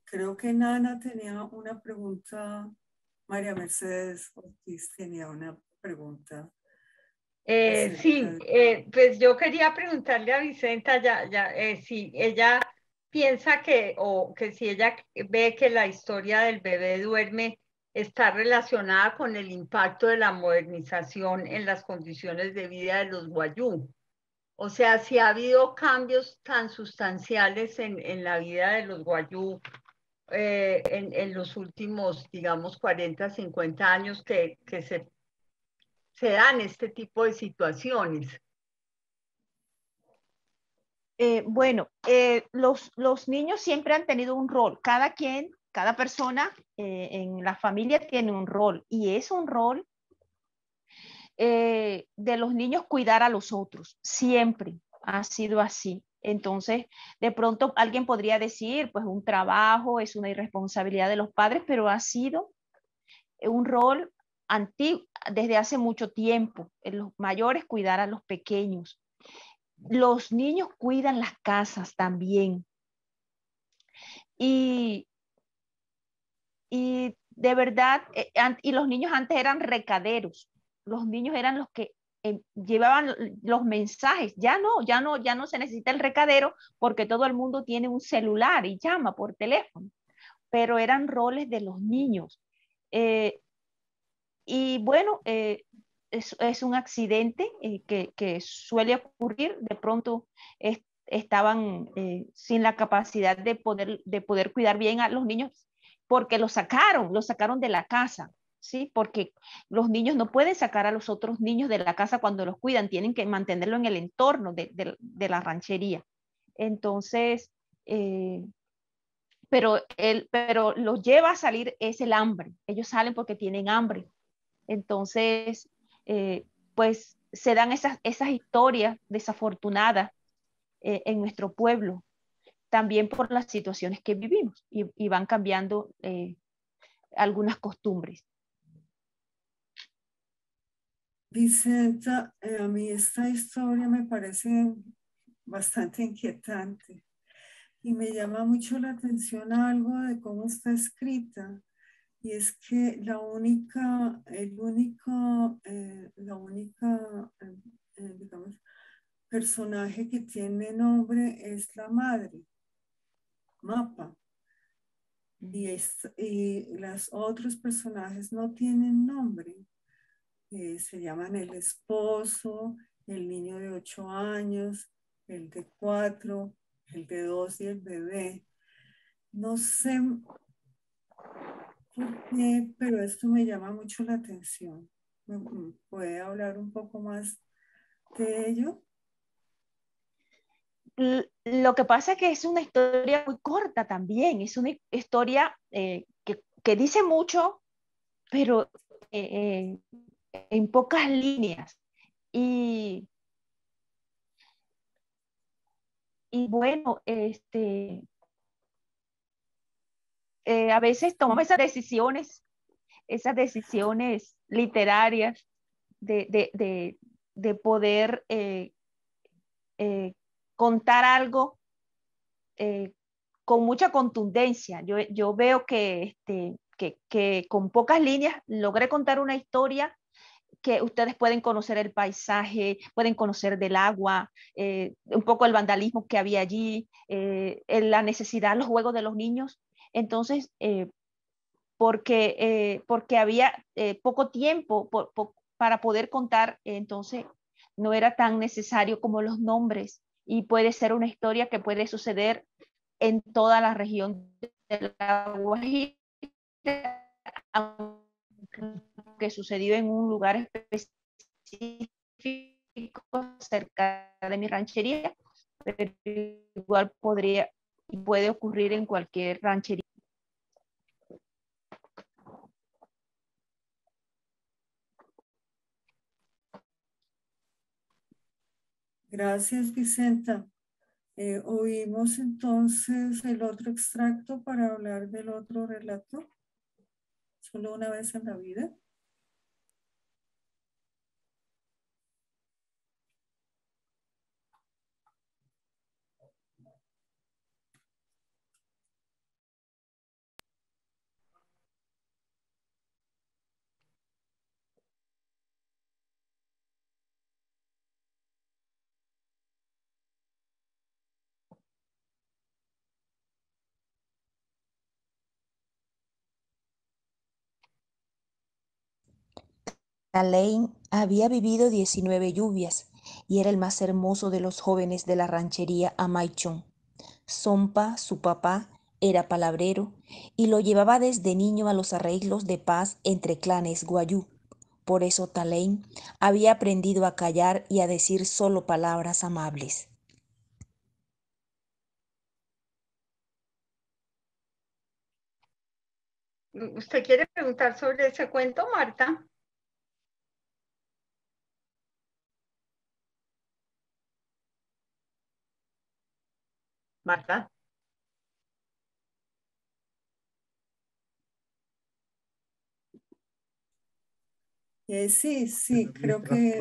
Creo que Nana tenía una pregunta, María Mercedes Ortiz tenía una pregunta. Sí, pues yo quería preguntarle a Vicenta si ella piensa o que si ella ve que la historia del bebé duerme está relacionada con el impacto de la modernización en las condiciones de vida de los wayú. O sea, si ha habido cambios tan sustanciales en la vida de los wayú en los últimos, digamos, 40, 50 años que se dan este tipo de situaciones. Los niños siempre han tenido un rol. Cada persona en la familia tiene un rol y es un rol de los niños cuidar a los otros. Siempre ha sido así. Entonces, de pronto alguien podría decir, pues un trabajo es una irresponsabilidad de los padres, pero ha sido un rol antiguo desde hace mucho tiempo. Los mayores cuidar a los pequeños. Los niños cuidan las casas también. Y de verdad, y los niños antes eran recaderos. Los niños eran los que llevaban los mensajes. Ya no se necesita el recadero porque todo el mundo tiene un celular y llama por teléfono. Pero eran roles de los niños. Y bueno, es un accidente que suele ocurrir. De pronto estaban sin la capacidad de poder cuidar bien a los niños porque los sacaron de la casa, ¿sí? Porque los niños no pueden sacar a los otros niños de la casa cuando los cuidan, tienen que mantenerlo en el entorno de la ranchería. Entonces, pero los lleva a salir es el hambre. Ellos salen porque tienen hambre. Entonces, pues se dan esas historias desafortunadas en nuestro pueblo, también por las situaciones que vivimos y van cambiando algunas costumbres. Vicenta, a mí esta historia me parece bastante inquietante y me llama mucho la atención algo de cómo está escrita. Y es que digamos, personaje que tiene nombre es la madre, Mapa. Y los otros personajes no tienen nombre. Se llaman el esposo, el niño de 8 años, el de 4, el de 2 y el bebé. No sé por qué, pero esto me llama mucho la atención. ¿Puede hablar un poco más de ello? Lo que pasa es que es una historia muy corta también, es una historia que dice mucho, pero en pocas líneas. Y, y bueno, a veces tomamos esas decisiones literarias de poder contar algo con mucha contundencia. Yo veo que con pocas líneas logré contar una historia que ustedes pueden conocer el paisaje, pueden conocer del agua, un poco el vandalismo que había allí, la necesidad, los juegos de los niños. Entonces, porque había poco tiempo para poder contar, entonces no era tan necesario como los nombres y puede ser una historia que puede suceder en toda la región de la Guajira, aunque sucedió en un lugar específico cerca de mi ranchería, pero igual puede ocurrir en cualquier ranchería. Gracias, Vicenta. Oímos entonces el otro extracto para hablar del otro relato. Solo una vez en la vida. Alain había vivido 19 lluvias y era el más hermoso de los jóvenes de la ranchería Amaichón. Sompa, su papá, era palabrero y lo llevaba desde niño a los arreglos de paz entre clanes guayú. Por eso Talain había aprendido a callar y a decir solo palabras amables. ¿Usted quiere preguntar sobre ese cuento, Marta? Marta. Sí, creo que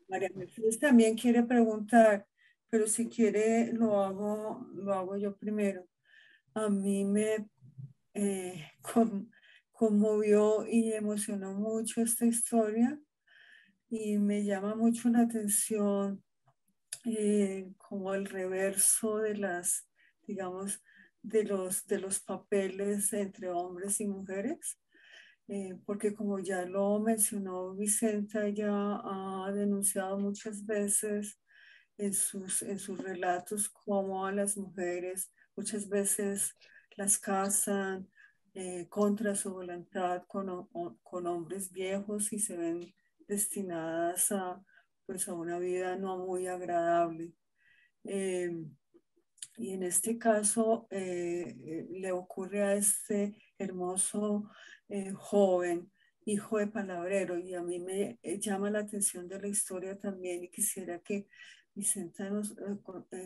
María Mercedes también quiere preguntar, pero si quiere lo hago yo primero. A mí me conmovió y emocionó mucho esta historia y me llama mucho la atención como el reverso de digamos, de los papeles entre hombres y mujeres. Porque como ya lo mencionó Vicenta, ella ha denunciado muchas veces en sus relatos cómo a las mujeres muchas veces las casan contra su voluntad con hombres viejos y se ven destinadas pues, a una vida no muy agradable. Eh, y en este caso le ocurre a este hermoso joven, hijo de palabrero, y a mí me llama la atención de la historia también y quisiera que Vicenta nos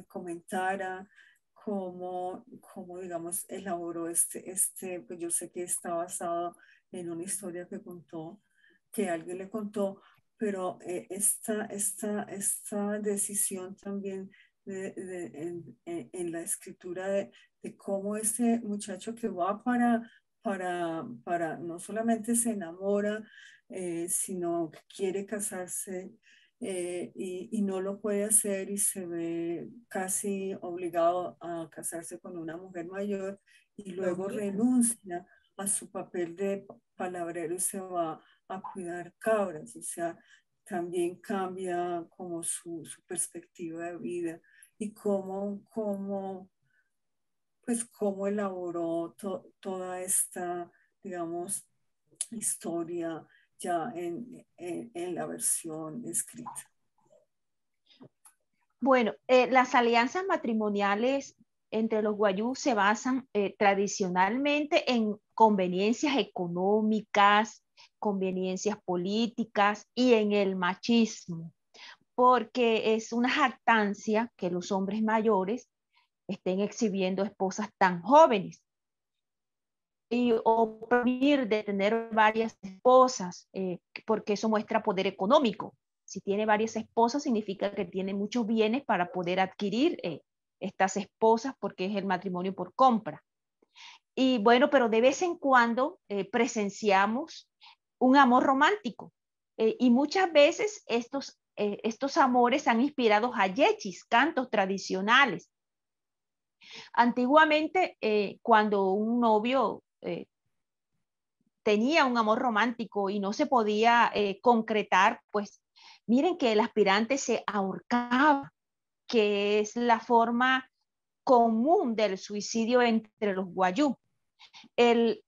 comentara cómo, digamos, elaboró pues yo sé que está basado en una historia que alguien le contó, pero esta decisión también en la escritura de cómo este muchacho que va para no solamente se enamora, sino que quiere casarse y no lo puede hacer y se ve casi obligado a casarse con una mujer mayor y luego renuncia a su papel de palabrero y se va a cuidar cabras, o sea, también cambia como su perspectiva de vida y cómo elaboró toda esta, digamos, historia ya en la versión escrita. Bueno, las alianzas matrimoniales entre los guayú se basan tradicionalmente en conveniencias económicas, conveniencias políticas y en el machismo, porque es una jactancia que los hombres mayores estén exhibiendo esposas tan jóvenes y oprimir de tener varias esposas, porque eso muestra poder económico. Si tiene varias esposas significa que tiene muchos bienes para poder adquirir estas esposas porque es el matrimonio por compra. Y bueno, pero de vez en cuando presenciamos un amor romántico y muchas veces estos amores han inspirado hayechis, cantos tradicionales. Antiguamente, cuando un novio tenía un amor romántico y no se podía concretar, pues miren que el aspirante se ahorcaba, que es la forma común del suicidio entre los guayú. El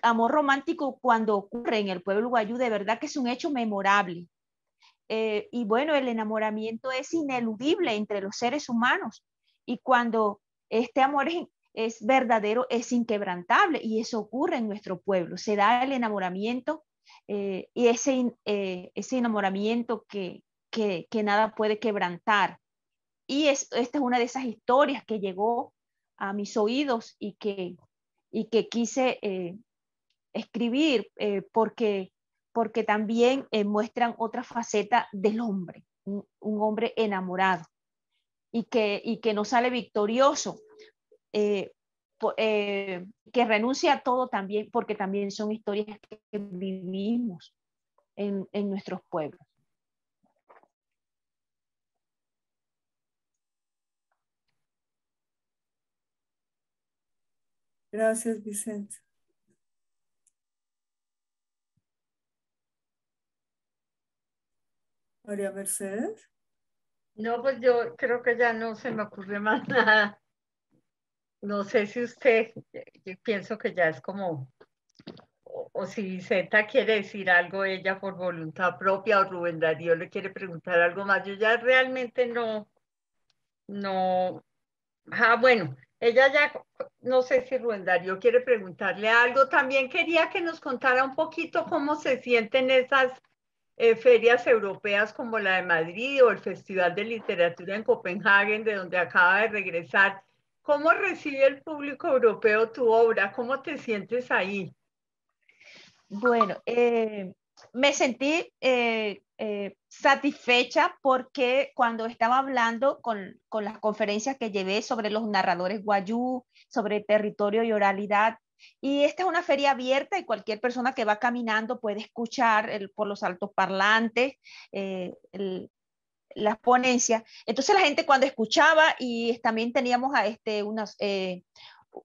amor romántico cuando ocurre en el pueblo guayú de verdad que es un hecho memorable. Y bueno, el enamoramiento es ineludible entre los seres humanos y cuando este amor es verdadero, es inquebrantable y eso ocurre en nuestro pueblo. Se da el enamoramiento y ese enamoramiento que nada puede quebrantar. Y esta es una de esas historias que llegó a mis oídos y que quise escribir porque también muestran otra faceta del hombre, un hombre enamorado y que no sale victorioso, que renuncia a todo también, porque también son historias que vivimos en nuestros pueblos. Gracias, Vicente. María Mercedes. No, pues yo creo que ya no se me ocurre más nada. No sé si usted, yo pienso que ya es como, o si Vicenta quiere decir algo ella por voluntad propia o Rubén Darío le quiere preguntar algo más. Yo ya realmente no. Bueno, ella ya, no sé si Rubén Darío quiere preguntarle algo. También quería que nos contara un poquito cómo se sienten esas ferias europeas como la de Madrid o el Festival de Literatura en Copenhague, de donde acaba de regresar. ¿Cómo recibe el público europeo tu obra? ¿Cómo te sientes ahí? Bueno, me sentí satisfecha porque cuando estaba hablando con las conferencias que llevé sobre los narradores guayú, sobre territorio y oralidad, y esta es una feria abierta y cualquier persona que va caminando puede escuchar por los altoparlantes las ponencias. Entonces la gente cuando escuchaba y también teníamos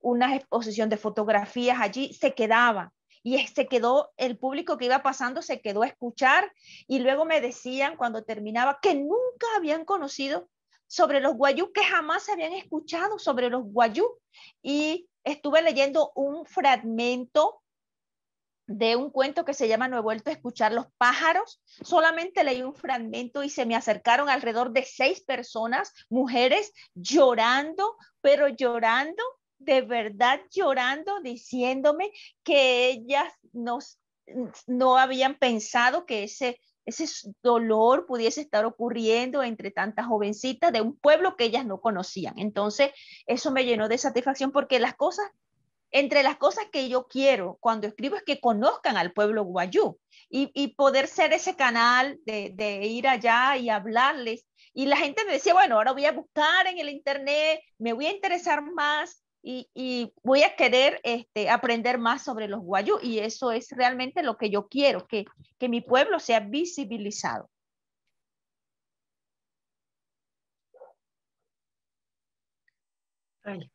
una exposición de fotografías allí, se quedaba. Y se quedó, el público que iba pasando se quedó a escuchar y luego me decían cuando terminaba que nunca habían conocido sobre los guayú, que jamás se habían escuchado sobre los guayú. Y estuve leyendo un fragmento de un cuento que se llama No he vuelto a escuchar los pájaros. Solamente leí un fragmento y se me acercaron alrededor de 6 personas, mujeres, llorando, pero llorando, de verdad llorando, diciéndome que ellas no habían pensado que ese dolor pudiese estar ocurriendo entre tantas jovencitas de un pueblo que ellas no conocían. Entonces, eso me llenó de satisfacción porque las cosas entre las cosas que yo quiero cuando escribo es que conozcan al pueblo guayú y poder ser ese canal de ir allá y hablarles. Y la gente me decía, bueno, ahora voy a buscar en el internet, me voy a interesar más y voy a querer aprender más sobre los guayú. Y eso es realmente lo que yo quiero, que mi pueblo sea visibilizado. Ay,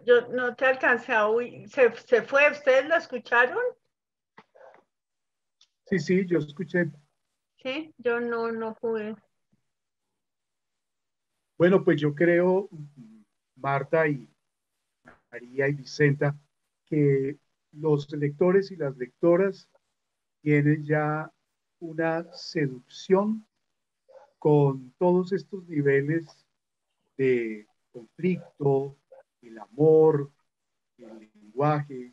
yo no te alcancé a oír. Se fue, ¿ustedes lo escucharon? Sí, sí, yo escuché. Sí, yo no pude. Bueno, pues yo creo, Marta y María y Vicenta, que los lectores y las lectoras tienen ya una seducción con todos estos niveles de conflicto, el amor, el lenguaje,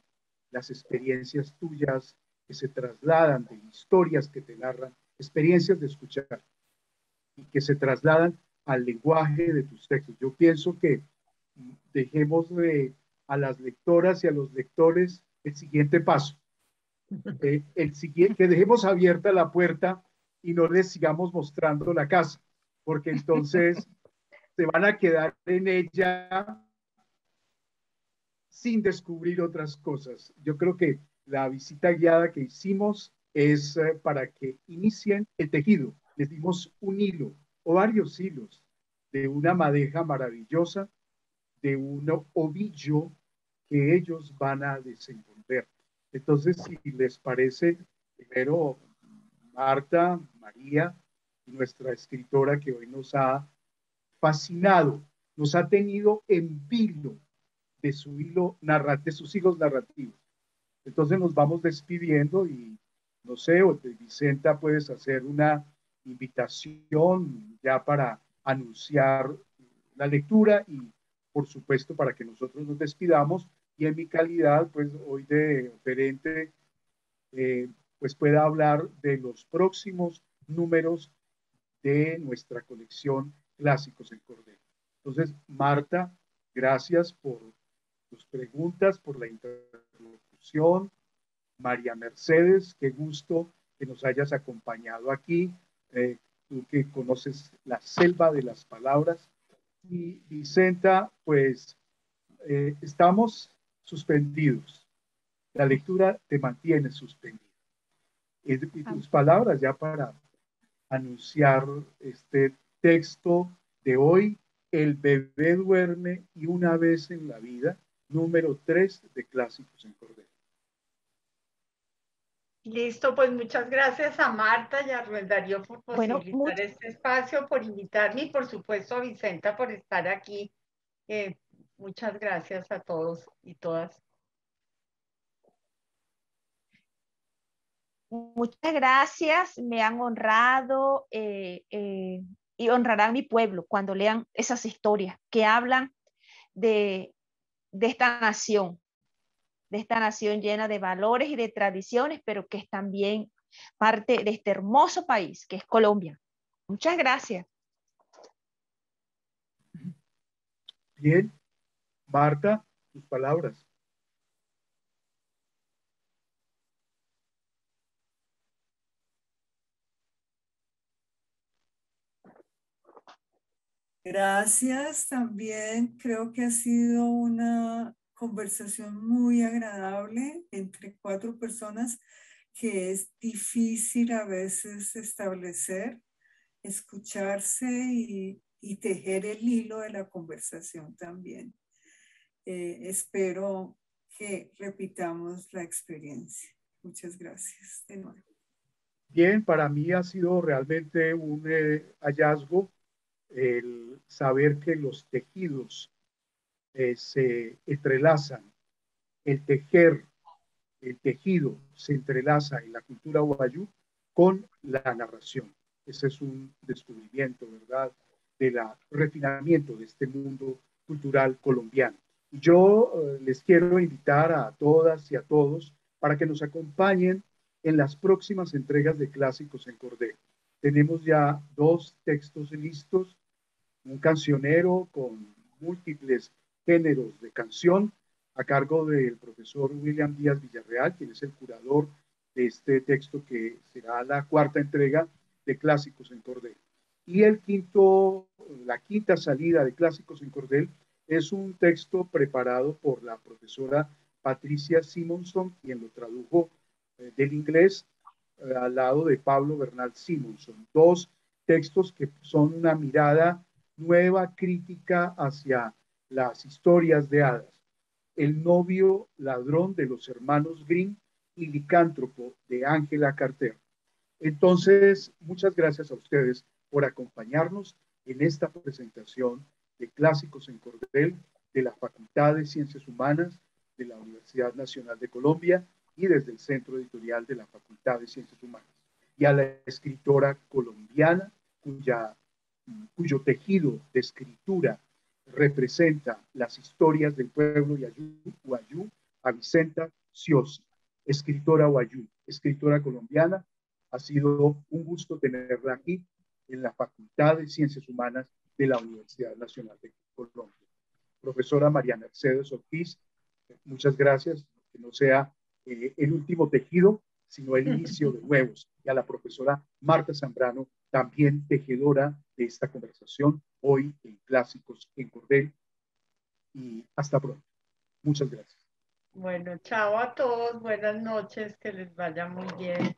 las experiencias tuyas que se trasladan de historias que te narran, experiencias de escuchar y que se trasladan al lenguaje de tus textos. Yo pienso que dejemos a las lectoras y a los lectores el siguiente paso, que dejemos abierta la puerta y no les sigamos mostrando la casa, porque entonces se van a quedar en ella sin descubrir otras cosas. Yo creo que la visita guiada que hicimos es para que inicien el tejido. Les dimos un hilo o varios hilos de una madeja maravillosa, de un ovillo que ellos van a desenvolver. Entonces, si les parece, primero Marta, María, nuestra escritora que hoy nos ha fascinado, nos ha tenido en vilo de su hilo de sus hilos narrativos. Entonces nos vamos despidiendo y no sé, o Vicenta puedes hacer una invitación ya para anunciar la lectura y por supuesto para que nosotros nos despidamos y en mi calidad pues hoy de oferente pues pueda hablar de los próximos números de nuestra colección Clásicos en Cordel. Entonces, Marta, gracias por tus preguntas, por la interlocución. María Mercedes, qué gusto que nos hayas acompañado aquí, tú que conoces la selva de las palabras. Y Vicenta, pues estamos suspendidos. La lectura te mantiene suspendido. Y tus palabras ya para anunciar este texto de hoy, El bebé duerme y una vez en la vida, número 3 de Clásicos en Cordel. Listo, pues muchas gracias a Marta y a Rubén Darío por Bueno, posibilitar este espacio, por invitarme y por supuesto a Vicenta por estar aquí. Muchas gracias a todos y todas. muchas gracias, me han honrado y honrarán mi pueblo cuando lean esas historias que hablan de, de esta nación, llena de valores y de tradiciones, pero que es también parte de este hermoso país que es Colombia. Muchas gracias. Bien, Marta, tus palabras. Gracias también. Creo que ha sido una conversación muy agradable entre 4 personas que es difícil a veces establecer, escucharse y tejer el hilo de la conversación también. Espero que repitamos la experiencia. Muchas gracias de nuevo. Bien, para mí ha sido realmente un hallazgo el saber que los tejidos se entrelazan, el tejido se entrelaza en la cultura guayú con la narración. Ese es un descubrimiento, ¿verdad?, del refinamiento de este mundo cultural colombiano. Y yo les quiero invitar a todas y a todos para que nos acompañen en las próximas entregas de Clásicos en Cordel. Tenemos ya 2 textos listos, un cancionero con múltiples géneros de canción a cargo del profesor William Díaz Villarreal, quien es el curador de este texto que será la 4ª entrega de Clásicos en Cordel. Y la quinta salida de Clásicos en Cordel es un texto preparado por la profesora Patricia Simonson, quien lo tradujo del inglés al lado de Pablo Bernal Simonson. 2 textos que son una mirada nueva, crítica hacia las historias de hadas. El novio ladrón de los hermanos Grimm y Licántropo de Ángela Carter. Entonces, muchas gracias a ustedes por acompañarnos en esta presentación de Clásicos en Cordel de la Facultad de Ciencias Humanas de la Universidad Nacional de Colombia y desde el Centro Editorial de la Facultad de Ciencias Humanas. Y a la escritora colombiana cuyo tejido de escritura representa las historias del pueblo Wayuu, a Vicenta Ciosi, escritora Wayuu, escritora colombiana. Ha sido un gusto tenerla aquí en la Facultad de Ciencias Humanas de la Universidad Nacional de Colombia. Profesora María Mercedes Ortiz, muchas gracias, que no sea el último tejido, sino el inicio de nuevos. Y a la profesora Marta Zambrano, también tejedora de esta conversación, hoy en Clásicos en Cordel. Y hasta pronto. Muchas gracias. Bueno, chao a todos, buenas noches, que les vaya muy bien.